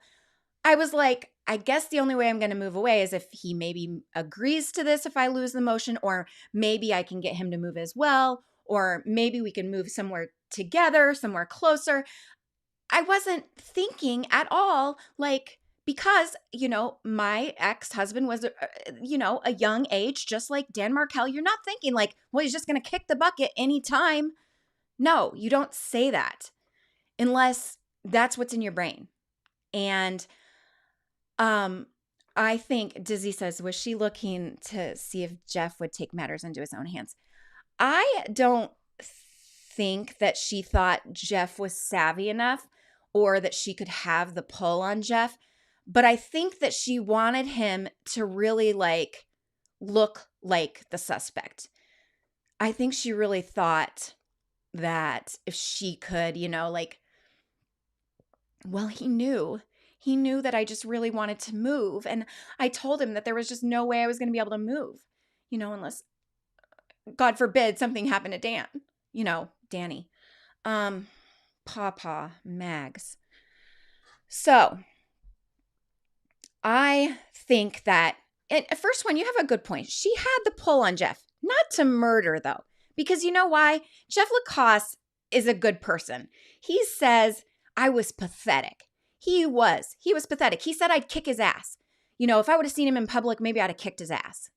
I was like, I guess the only way I'm going to move away is if he maybe agrees to this if I lose the motion, or maybe I can get him to move as well, or maybe we can move somewhere together, somewhere closer. I wasn't thinking at all, like, because, my ex-husband was, a young age, just like Dan Markel. You're not thinking like, well, he's just going to kick the bucket anytime. No, you don't say that unless that's what's in your brain. And I think Dizzy says, was she looking to see if Jeff would take matters into his own hands? I don't think that she thought Jeff was savvy enough or that she could have the pull on Jeff. But I think that she wanted him to really look like the suspect. I think she really thought that if she could, well, he knew that I just really wanted to move. And I told him that there was just no way I was going to be able to move, unless God forbid something happened to Dan, Danny. Pawpaw, Mags. So I think that first one, you have a good point. She had the pull on Jeff, not to murder though, because you know why? Jeff LaCasse is a good person. He says, I was pathetic. He was pathetic. He said I'd kick his ass. If I would have seen him in public, maybe I'd have kicked his ass.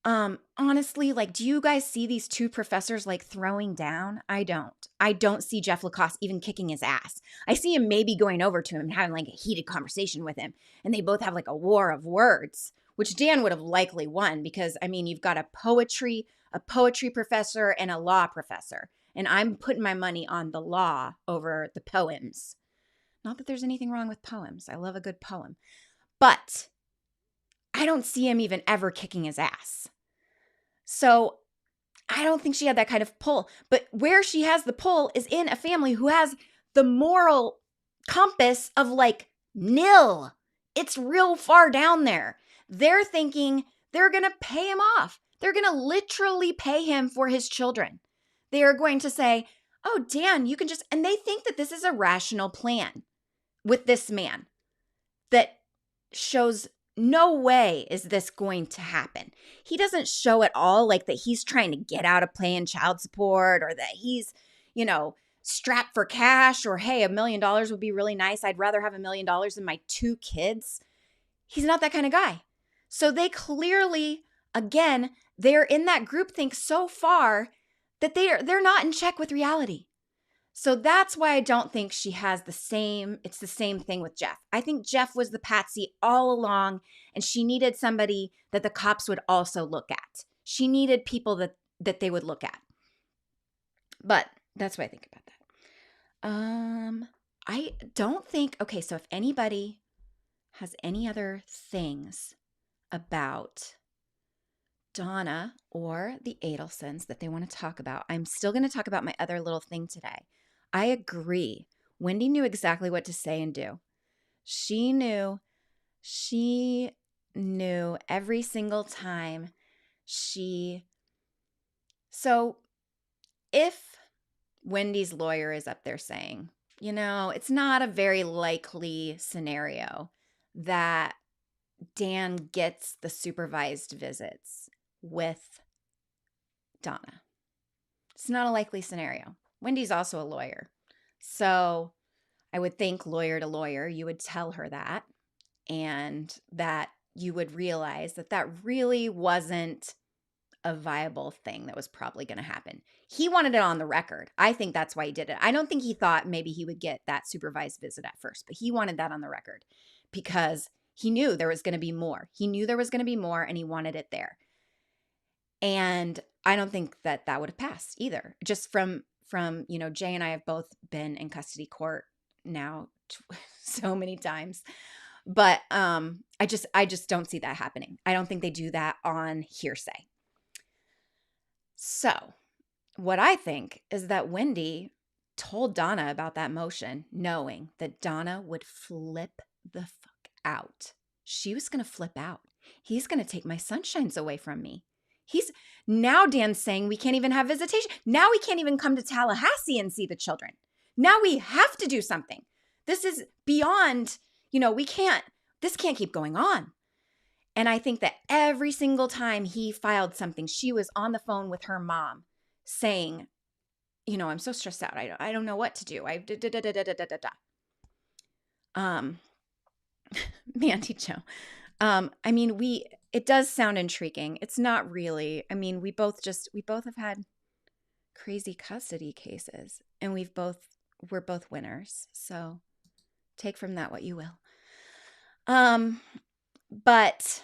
Honestly, do you guys see these two professors throwing down? I don't see Jeff LaCasse even kicking his ass. I see him maybe going over to him and having a heated conversation with him. And they both have a war of words, which Dan would have likely won because, you've got a poetry professor and a law professor. And I'm putting my money on the law over the poems. Not that there's anything wrong with poems. I love a good poem. But I don't see him even ever kicking his ass. So I don't think she had that kind of pull. But where she has the pull is in a family who has the moral compass of nil. It's real far down there. They're thinking they're going to pay him off. They're going to literally pay him for his children. They are going to say, oh, Dan, you can just, and they think that this is a rational plan with this man that shows no way is this going to happen. He doesn't show at all that he's trying to get out of paying child support or that he's, strapped for cash or, hey, $1 million would be really nice. I'd rather have $1 million than my 2 kids. He's not that kind of guy. So they clearly, again, they're in that groupthink so far that they're not in check with reality. So that's why I don't think she has it's the same thing with Jeff. I think Jeff was the patsy all along, and she needed somebody that the cops would also look at. She needed people that they would look at. But that's what I think about that. I don't think, okay, so if anybody has any other things about Donna or the Adelsons that they want to talk about, I'm still going to talk about my other little thing today. I agree. Wendy knew exactly what to say and do. She knew every single time so if Wendy's lawyer is up there saying, it's not a very likely scenario that Dan gets the supervised visits with Donna. It's not a likely scenario. Wendy's also a lawyer. So I would think lawyer to lawyer, you would tell her that, and that you would realize that really wasn't a viable thing that was probably going to happen. He wanted it on the record. I think that's why he did it. I don't think he thought maybe he would get that supervised visit at first, but he wanted that on the record because he knew there was going to be more. He knew there was going to be more, and he wanted it there. And I don't think that would have passed either. Just from Jay and I have both been in custody court now so many times. But I just don't see that happening. I don't think they do that on hearsay. So what I think is that Wendy told Donna about that motion, knowing that Donna would flip the fuck out. She was going to flip out. He's going to take my sunshines away from me. Now Dan's saying we can't even have visitation. Now we can't even come to Tallahassee and see the children. Now we have to do something. This is beyond, this can't keep going on. And I think that every single time he filed something, she was on the phone with her mom saying, I'm so stressed out. I don't know what to do. Mandy Joe. It does sound intriguing. It's not really. We both have had crazy custody cases, and we're both winners. So take from that what you will. But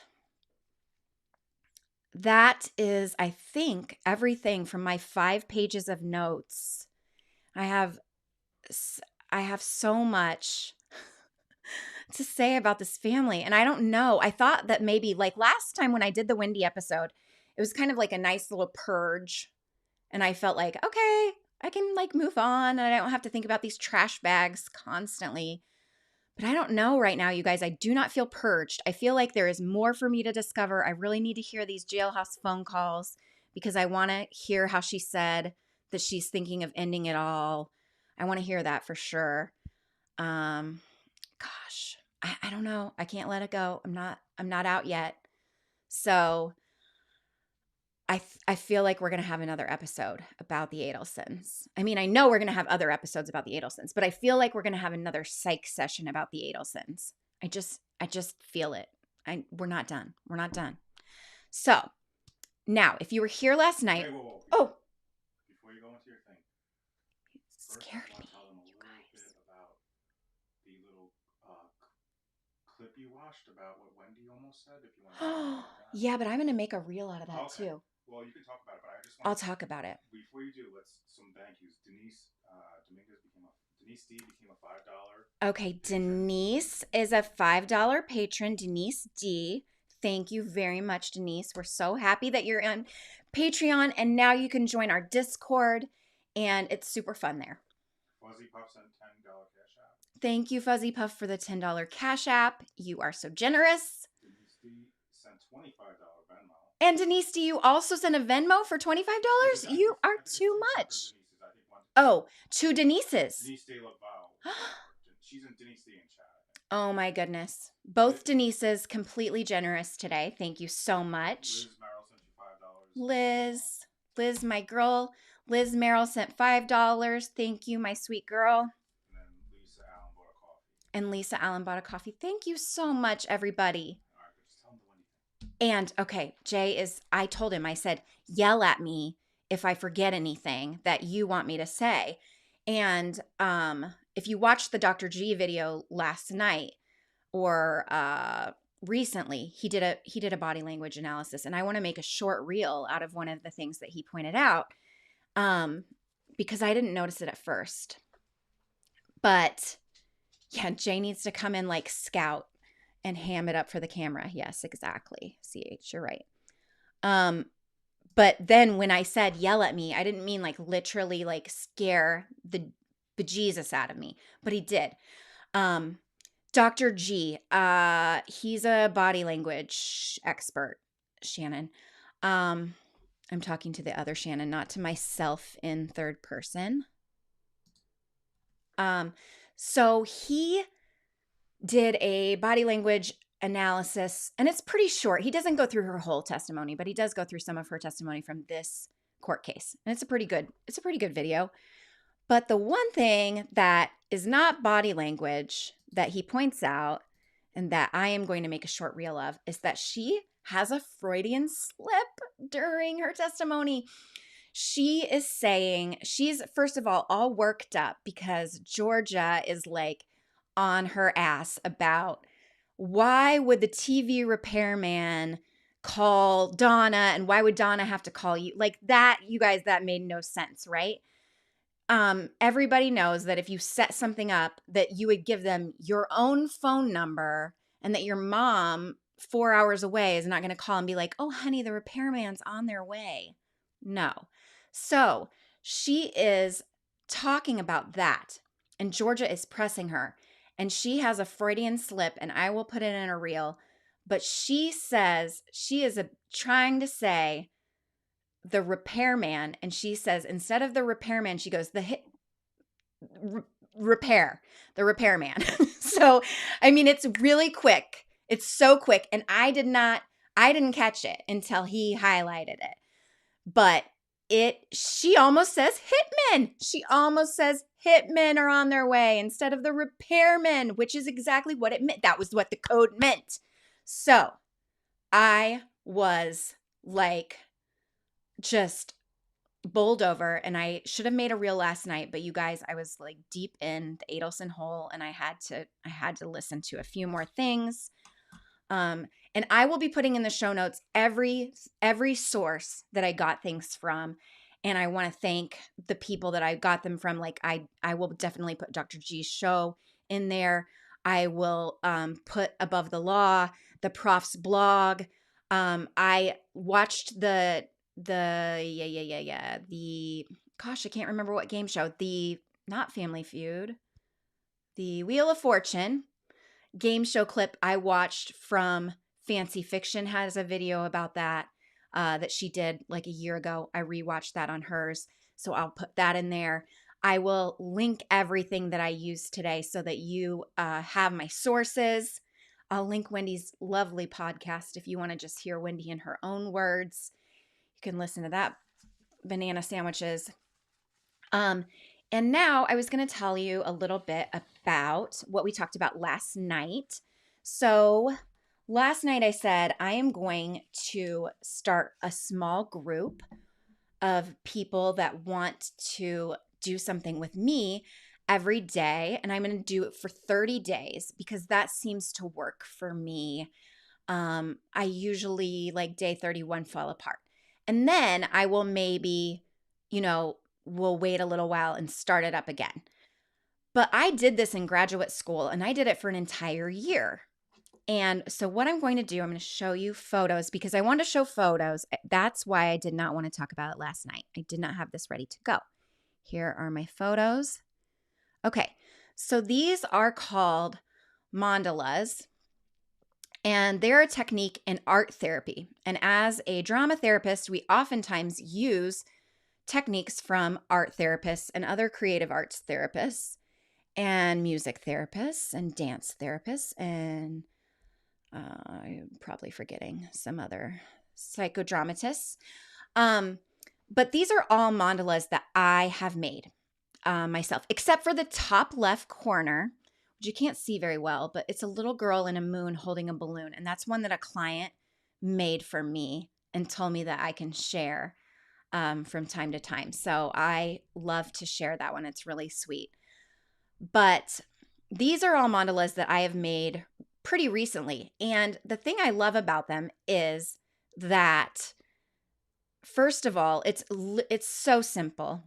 that is, I think, everything from my 5 pages of notes. I have so much to say about this family. And I don't know. I thought that maybe last time when I did the Wendy episode, it was kind of a nice little purge. And I felt okay, I can move on and I don't have to think about these trash bags constantly. But I don't know right now, you guys. I do not feel purged. I feel like there is more for me to discover. I really need to hear these jailhouse phone calls because I want to hear how she said that she's thinking of ending it all. I want to hear that for sure. Gosh, I don't know. I can't let it go. I'm not out yet. So I feel like we're going to have another episode about the Adelsons. I mean, I know we're going to have other episodes about the Adelsons, but I feel like we're going to have another psych session about the Adelsons. I just feel it. We're not done. We're not done. So now, if you were here last night, whoa. Before you go into your thing, it scared me. Tell them a little bit about the little clip you watched about what Wendy almost said. If you want to talk about that. Yeah, but I'm going to make a reel out of that too. Well, you can talk about it, but I just want I'll talk about it. Before you do, let's some thank yous. Denise D became a $5. Okay, Denise is a $5 patron. Denise D. Thank you very much, Denise. We're so happy that you're on Patreon, and now you can join our Discord, and it's super fun there. Fuzzy Puff sent $10 Cash App. Thank you, Fuzzy Puff, for the $10 Cash App. You are so generous. Denise D sent $25 Venmo. And Denise D, you also sent a Venmo for $25? You are too much. Oh, two Denises. Denise D Laval. She's in Denise D in chat. Oh my goodness. Both Denises completely generous today. Thank you so much. Liz, my girl. Liz Merrill sent $5. Thank you, my sweet girl. And Lisa Allen bought a coffee. Thank you so much, everybody. And okay, I told him, I said, yell at me if I forget anything that you want me to say. And if you watched the Dr. G video last night or recently, he did a body language analysis, and I want to make a short reel out of one of the things that he pointed out because I didn't notice it at first. But yeah, Jay needs to come in like Scout and ham it up for the camera. Yes, exactly. CH, you're right. But then when I said yell at me, I didn't mean like literally like scare the bejesus out of me, but he did. Dr. G, he's a body language expert, Shannon. I'm talking to the other Shannon, not to myself in third person. So he did a body language analysis, and it's pretty short. He doesn't go through her whole testimony, but he does go through some of her testimony from this court case. And it's a pretty good video. But the one thing that is not body language that he points out, and that I am going to make a short reel of, is that she has a Freudian slip during her testimony. She is saying, she's first of all worked up because Georgia is like on her ass about why would the TV repairman call Donna, and why would Donna have to call you? Like that, you guys, that made no sense, right? Everybody knows that if you set something up, that you would give them your own phone number, and that your mom 4 hours away is not going to call and be like, oh, honey, the repairman's on their way. No. So she is talking about that, and Georgia is pressing her, and she has a Freudian slip, and I will put it in a reel, but she says she is trying to say the repairman, and she says instead of the repairman, she goes the repairman. So, I mean, it's really quick. It's so quick, and I didn't catch it until he highlighted it. But she almost says hitmen. She almost says hitmen are on their way instead of the repairman, which is exactly what it meant. That was what the code meant. So I was like just bowled over, and I should have made a reel last night, but you guys, I was like deep in the Adelson hole, and I had to listen to a few more things. And I will be putting in the show notes every source that I got things from. And I want to thank the people that I got them from. Like I will definitely put Dr. G's show in there. I will put Above the Law, the Prof's blog. I watched the gosh, I can't remember what game show. Not Family Feud. The Wheel of Fortune. game show clip I watched from Fancy Fiction has a video about that that she did like a year ago. I rewatched that on hers, so I'll put that in there. I will link everything that I used today so that you have my sources. I'll link Wendy's lovely podcast if you want to just hear Wendy in her own words. You can listen to that. Banana sandwiches. And now I was going to tell you a little bit about what we talked about last night. So last night I said I am going to start a small group of people that want to do something with me every day. And I'm going to do it for 30 days because that seems to work for me. I usually like day 31 fall apart. And then I will maybe, we'll wait a little while and start it up again. But I did this in graduate school and I did it for an entire year. And so what I'm going to do, I'm going to show you photos because I want to show photos. That's why I did not want to talk about it last night. I did not have this ready to go. Here are my photos. Okay, so these are called mandalas. And they're a technique in art therapy. And as a drama therapist, we oftentimes use techniques from art therapists and other creative arts therapists and music therapists and dance therapists and I'm probably forgetting some other psychodramatists. But these are all mandalas that I have made myself, except for the top left corner, which you can't see very well, but it's a little girl in a moon holding a balloon. And that's one that a client made for me and told me that I can share from time to time. So I love to share that one. It's really sweet. But these are all mandalas that I have made pretty recently. And the thing I love about them is that, first of all, it's so simple.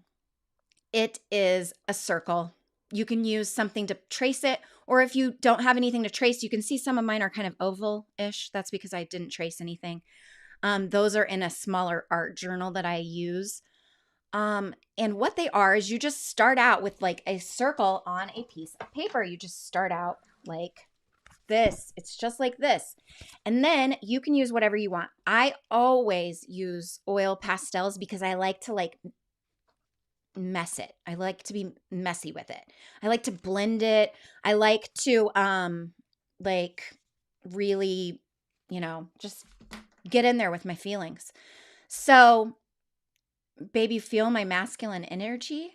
It is a circle. You can use something to trace it, or if you don't have anything to trace, you can see some of mine are kind of oval-ish. That's because I didn't trace anything. Those are in a smaller art journal that I use. And what they are is you just start out with like a circle on a piece of paper. You just start out like this. It's just like this. And then you can use whatever you want. I always use oil pastels because I like to like mess it. I like to be messy with it. I like to blend it. I like to like really, just get in there with my feelings. So, baby, feel my masculine energy?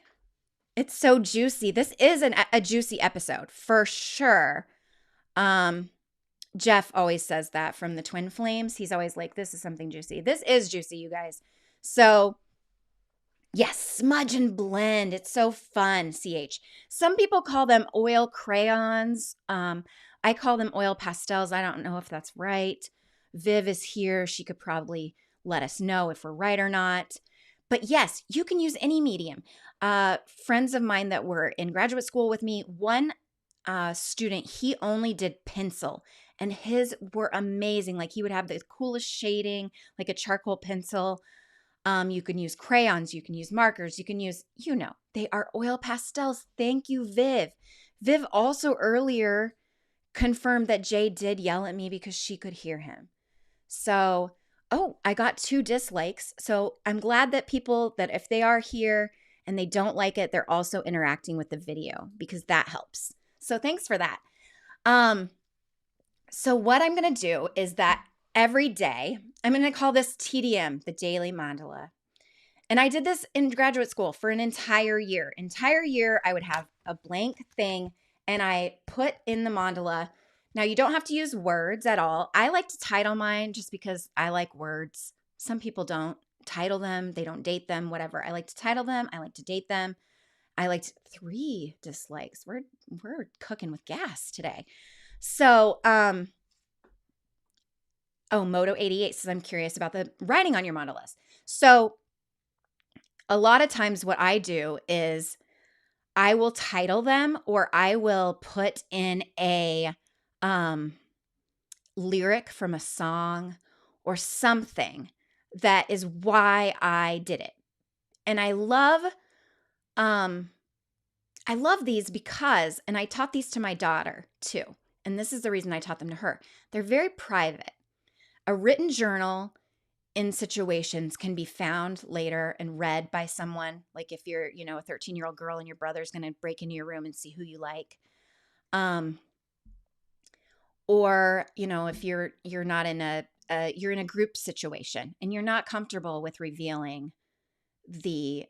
It's so juicy. This is a juicy episode for sure. Jeff always says that from the Twin Flames. He's always like, this is something juicy. This is juicy, you guys. So, yes, smudge and blend. It's so fun, CH. Some people call them oil crayons. I call them oil pastels. I don't know if that's right. Viv is here. She could probably let us know if we're right or not. But yes, you can use any medium. Friends of mine that were in graduate school with me, one student, he only did pencil. And his were amazing. Like he would have the coolest shading, like a charcoal pencil. You can use crayons. You can use markers. You can use, they are oil pastels. Thank you, Viv. Viv also earlier confirmed that Jay did yell at me because she could hear him. So, I got 2 dislikes. So I'm glad that people that if they are here and they don't like it, they're also interacting with the video because that helps. So thanks for that. So what I'm going to do is that every day, I'm going to call this TDM, the Daily Mandala. And I did this in graduate school for an entire year. Entire year, I would have a blank thing and I put in the mandala. Now, you don't have to use words at all. I like to title mine just because I like words. Some people don't title them. They don't date them, whatever. I like to title them. I like to date them. I liked 3 dislikes. We're cooking with gas today. So, Moto 88 says, I'm curious about the writing on your mandalas. So a lot of times what I do is I will title them or I will put in a lyric from a song or something that is why I did it. And I love these because, and I taught these to my daughter too. and this is the reason I taught them to her, they're very private. A written journal in situations can be found later and read by someone. Like if you're, a 13-year-old girl and your brother's going to break into your room and see who you like. Or, if you're not in you're in a group situation and you're not comfortable with revealing the,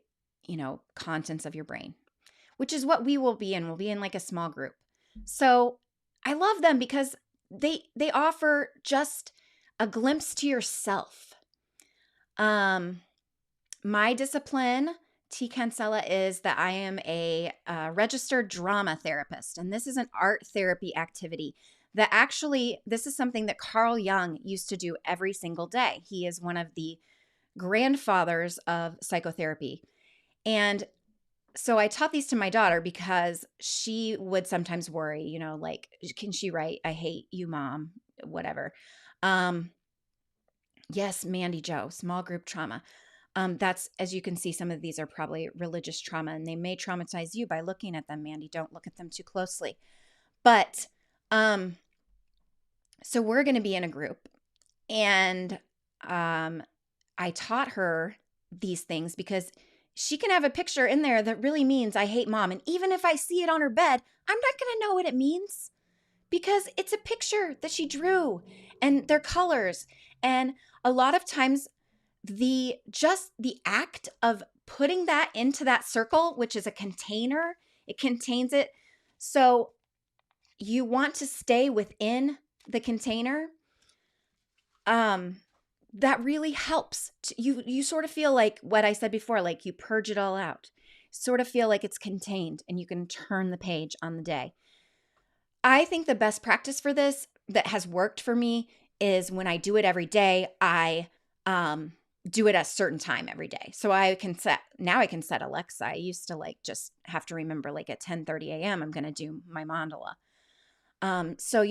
contents of your brain, which is what we will be in. We'll be in like a small group. So I love them because they offer just a glimpse to yourself. My discipline, T. Cancella, is that I am a registered drama therapist, and this is an art therapy activity that actually, this is something that Carl Jung used to do every single day. He is one of the grandfathers of psychotherapy. And so I taught these to my daughter because she would sometimes worry, like, can she write, "I hate you, mom," whatever. Yes, Mandy Joe, small group trauma. That's, as you can see, some of these are probably religious trauma, and they may traumatize you by looking at them, Mandy. Don't look at them too closely. But so we're going to be in a group, and I taught her these things because she can have a picture in there that really means "I hate mom." And even if I see it on her bed, I'm not going to know what it means because it's a picture that she drew and they're colors. And a lot of times the act of putting that into that circle, which is a container, it contains it. So you want to stay within the container. That really helps. You sort of feel like what I said before, like you purge it all out. Sort of feel like it's contained and you can turn the page on the day. I think the best practice for this that has worked for me is when I do it every day, I do it at a certain time every day. So I can set Alexa. I used to just have to remember at 10:30 a.m. I'm going to do my mandala. So,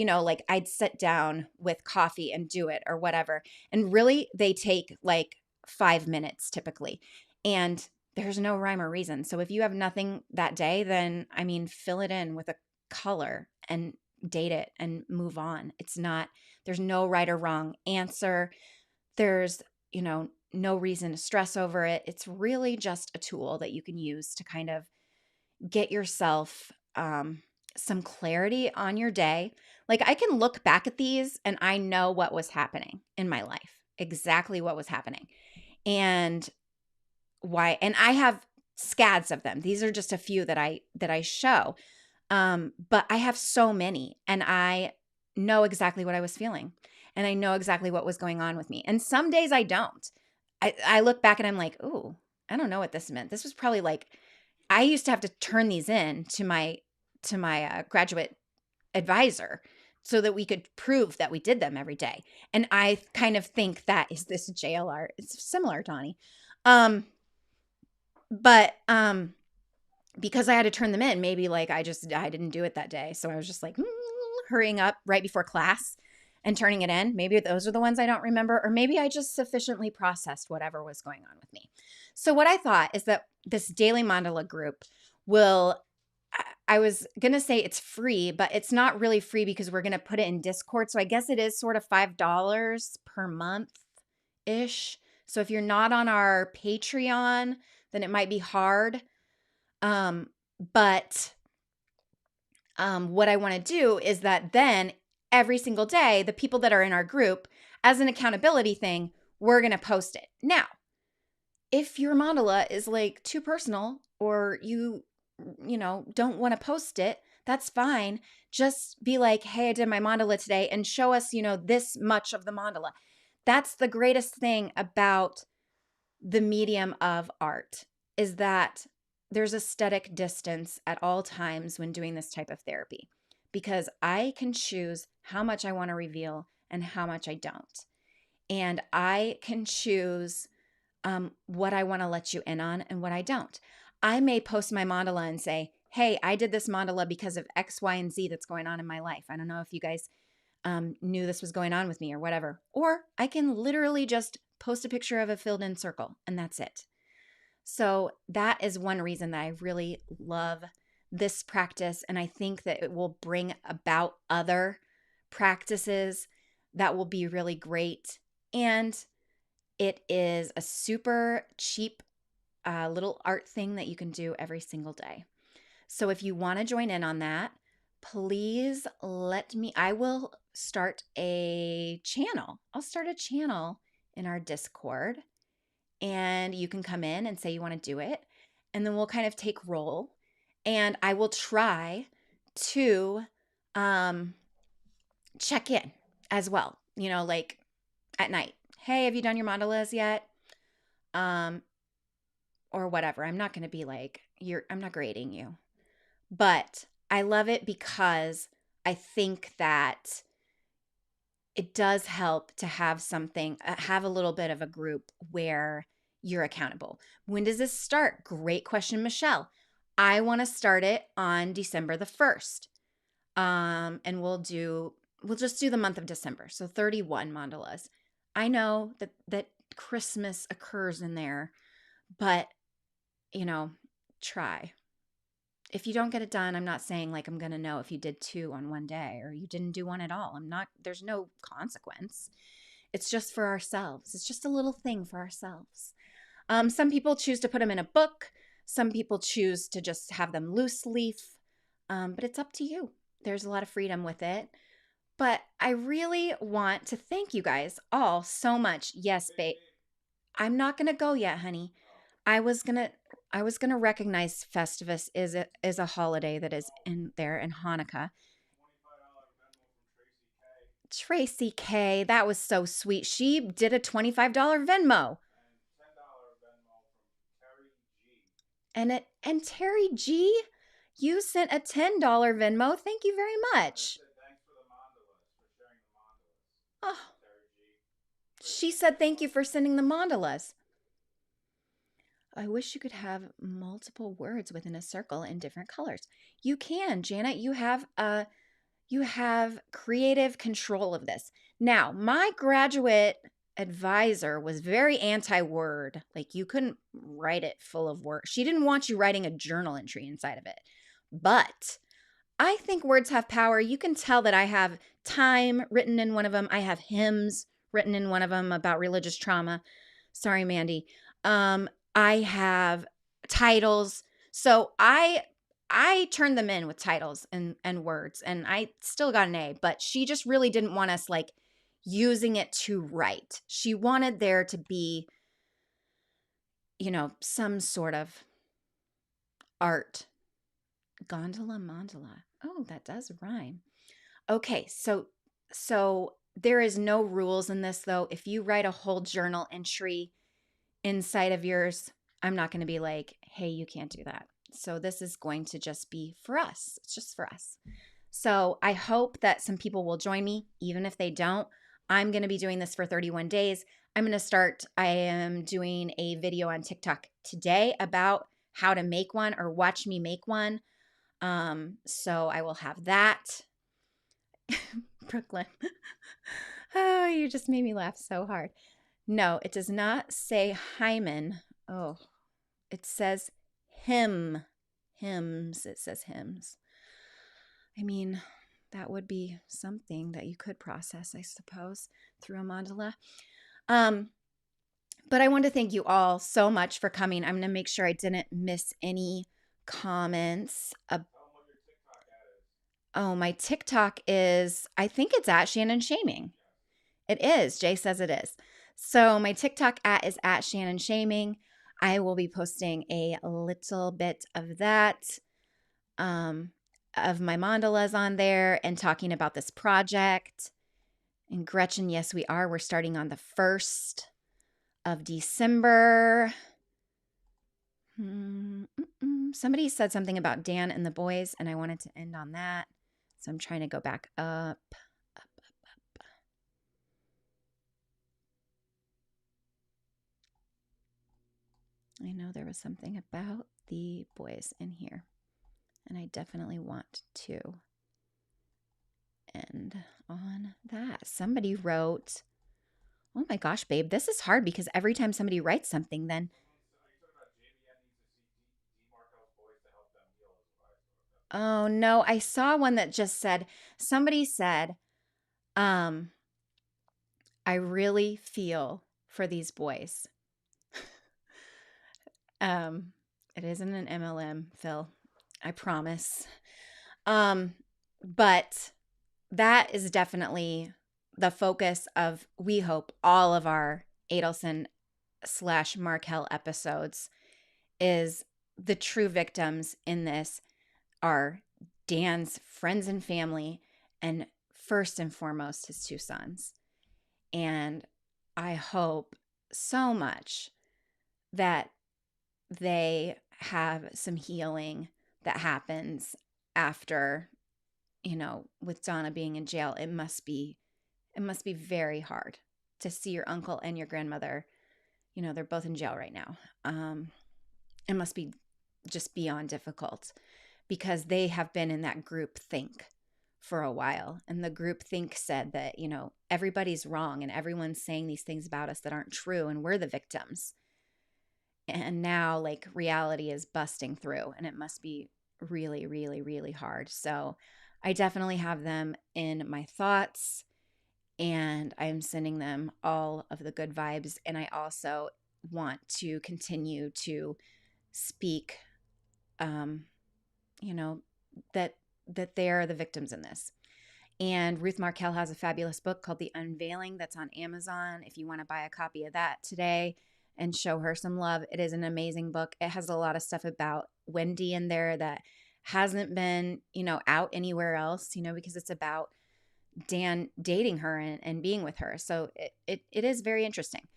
I'd sit down with coffee and do it or whatever. And really they take 5 minutes typically. And there's no rhyme or reason. So if you have nothing that day, then fill it in with a color and date it and move on. There's no right or wrong answer. There's, no reason to stress over it. It's really just a tool that you can use to kind of get yourself some clarity on your day. I can look back at these and I know what was happening in my life, exactly what was happening and why. And I have scads of them. These are just a few that I show. But I have so many and I know exactly what I was feeling and I know exactly what was going on with me. And some days I don't. I look back and I'm like, "Ooh, I don't know what this meant." This was probably I used to have to turn these in to my graduate advisor so that we could prove that we did them every day. And I kind of think that is this JLR. It's similar, Donnie. But because I had to turn them in, maybe I didn't do it that day. So I was just hurrying up right before class and turning it in. Maybe those are the ones I don't remember, or maybe I just sufficiently processed whatever was going on with me. So what I thought is that this daily mandala group I was going to say it's free, but it's not really free because we're going to put it in Discord. So I guess it is sort of $5 per month-ish. So if you're not on our Patreon, then it might be hard. But what I want to do is that then every single day, the people that are in our group, as an accountability thing, we're going to post it. Now, if your mandala is too personal or you don't want to post it, that's fine. Just be like, "Hey, I did my mandala today," and show us, this much of the mandala. That's the greatest thing about the medium of art is that there's aesthetic distance at all times when doing this type of therapy because I can choose how much I want to reveal and how much I don't. And I can choose what I want to let you in on and what I don't. I may post my mandala and say, "Hey, I did this mandala because of X, Y, and Z that's going on in my life. I don't know if you guys knew this was going on with me or whatever." Or I can literally just post a picture of a filled in circle and that's it. So that is one reason that I really love this practice, and I think that it will bring about other practices that will be really great. And it is a super cheap little art thing that you can do every single day. So if you want to join in on that, please let me. I will start a channel. I'll start a channel in our Discord, and you can come in and say you want to do it. And then we'll kind of take roll. And I will try to check in as well, like at night. Hey, have you done your mandalas yet? Or whatever. I'm not going to be like, I'm not grading you. But I love it because I think that it does help to have something, have a little bit of a group where you're accountable. When does this start? Great question, Michelle. I want to start it on December the 1st. And we'll just do the month of December. So 31 mandalas. I know that Christmas occurs in there, but try. If you don't get it done, I'm not saying like I'm going to know if you did 2 on one day or you didn't do one at all. There's no consequence. It's just for ourselves. It's just a little thing for ourselves. Some people choose to put them in a book. Some people choose to just have them loose leaf. But it's up to you. There's a lot of freedom with it. But I really want to thank you guys all so much. Yes, babe. I'm not going to go yet, honey. I was gonna recognize Festivus is a holiday that is in there in Hanukkah. Tracy K, that was so sweet. She did a $25 Venmo. And Terry G, you sent a $10 Venmo. Thank you very much. Oh, she said thank you for sending the mandalas. I wish you could have multiple words within a circle in different colors. You can, Janet. You have creative control of this. Now, my graduate advisor was very anti-word. Like you couldn't write it full of words. She didn't want you writing a journal entry inside of it. But I think words have power. You can tell that I have time written in one of them. I have hymns written in one of them about religious trauma. Sorry, Mandy. I have titles. So I turned them in with titles and words, and I still got an A, but she just really didn't want us like using it to write. She wanted there to be, some sort of art. Gondola mandala. Oh, that does rhyme. Okay, so there is no rules in this though. If you write a whole journal entry inside of yours, I'm not going to be like, hey, you can't do that. So this is going to just be for us. It's just for us. So I hope that some people will join me. Even if they don't, I'm going to be doing this for 31 days. I am doing a video on TikTok today about how to make one or watch me make one. So I will have that. Brooklyn. Oh, you just made me laugh so hard. No, it does not say hymen. Oh, it says hymn. Hymns. It says hymns. I mean, that would be something that you could process, I suppose, through a mandala. But I want to thank you all so much for coming. I'm going to make sure I didn't miss any comments. Oh, my TikTok is, I think it's at Shannon Shaming. It is. Jay says it is. So my TikTok is at Shannon Shaming. I will be posting a little bit of that, of my mandalas on there and talking about this project. And Gretchen, yes, we are. We're starting on the 1st of December. Somebody said something about Dan and the boys, and I wanted to end on that. So I'm trying to go back up. I know there was something about the boys in here, and I definitely want to end on that. Somebody wrote, oh my gosh, babe, this is hard because every time somebody writes something, then Oh no, I saw one that just said, somebody said, um, I really feel for these boys. Um, it isn't an MLM, Phil. I promise. Um, but that is definitely the focus of, we hope, all of our Adelson / Markel episodes, is the true victims in this are Dan's friends and family, and first and foremost, his two sons. And I hope so much that they have some healing that happens after, with Donna being in jail. It must be very hard to see your uncle and your grandmother, they're both in jail right now. It must be just beyond difficult, because they have been in that group think for a while. And the group think said that, everybody's wrong and everyone's saying these things about us that aren't true, and we're the victims. And now, like, reality is busting through, and it must be really, really, really hard. So I definitely have them in my thoughts, and I'm sending them all of the good vibes. And I also want to continue to speak, um, you know, that they are the victims in this. And Ruth Markel has a fabulous book called The Unveiling that's on Amazon. If you want to buy a copy of that today and show her some love, it is an amazing book. It has a lot of stuff about Wendy in there that hasn't been, out anywhere else, because it's about Dan dating her and being with her. So it is very interesting,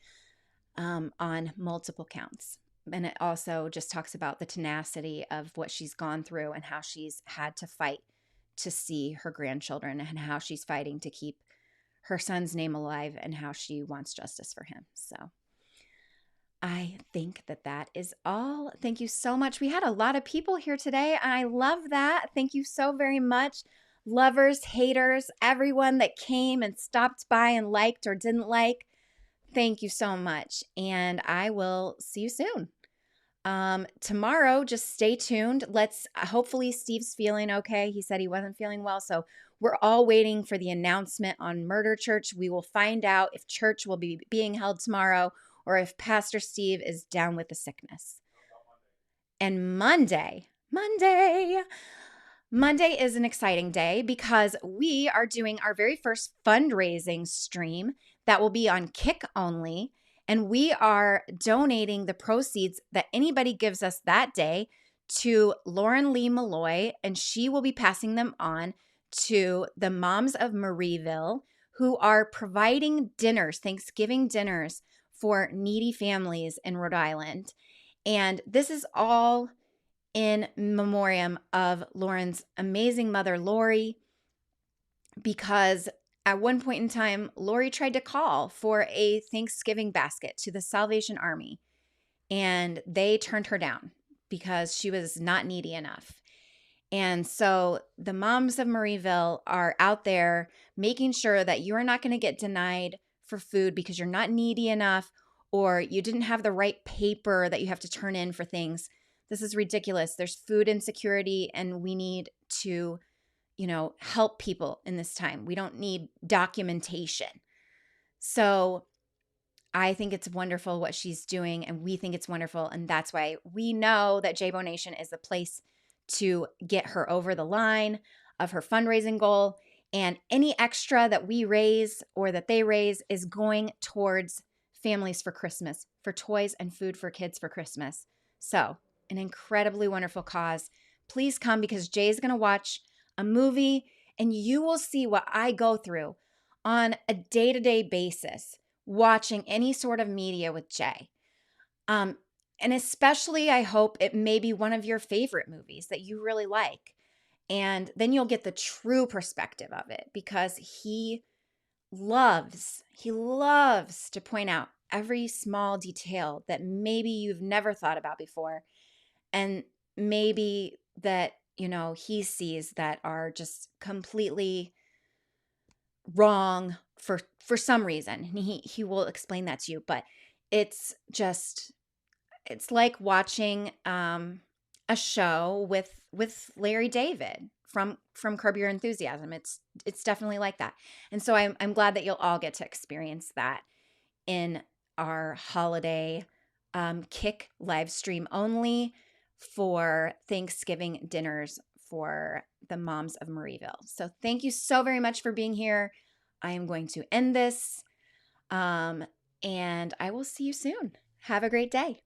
on multiple counts. And it also just talks about the tenacity of what she's gone through and how she's had to fight to see her grandchildren, and how she's fighting to keep her son's name alive, and how she wants justice for him. So I think that is all. Thank you so much. We had a lot of people here today, and I love that. Thank you so very much. Lovers, haters, everyone that came and stopped by and liked or didn't like. Thank you so much. And I will see you soon. Tomorrow, just stay tuned. Hopefully Steve's feeling okay. He said he wasn't feeling well. So we're all waiting for the announcement on Murder Church. We will find out if church will be being held tomorrow, or if Pastor Steve is down with the sickness. And Monday is an exciting day, because we are doing our very first fundraising stream that will be on Kick only. And we are donating the proceeds that anybody gives us that day to Lauren Lee Malloy, and she will be passing them on to the Moms of Marieville, who are providing dinners, Thanksgiving dinners, for needy families in Rhode Island. And this is all in memoriam of Lauren's amazing mother, Lori, because at one point in time, Lori tried to call for a Thanksgiving basket to the Salvation Army, and they turned her down because she was not needy enough. And so the Moms of Marieville are out there making sure that you are not going to get denied for food because you're not needy enough, or you didn't have the right paper that you have to turn in for things. This is ridiculous. There's food insecurity, and we need to help people in this time. We don't need documentation. So I think it's wonderful what she's doing, and we think it's wonderful. And that's why we know that JBO Nation is the place to get her over the line of her fundraising goal. And any extra that we raise or that they raise is going towards families for Christmas, for toys and food for kids for Christmas. So an incredibly wonderful cause. Please come, because Jay's going to watch a movie, and you will see what I go through on a day-to-day basis watching any sort of media with Jay. And especially, I hope it may be one of your favorite movies that you really like. And then you'll get the true perspective of it, because he loves to point out every small detail that maybe you've never thought about before. And maybe that, he sees that are just completely wrong for some reason. He will explain that to you, but it's like watching a show with Larry David from Curb Your Enthusiasm. It's definitely like that. And so I'm glad that you'll all get to experience that in our holiday kick live stream only for Thanksgiving dinners for the moms of Marieville. So thank you so very much for being here. I am going to end this, and I will see you soon. Have a great day.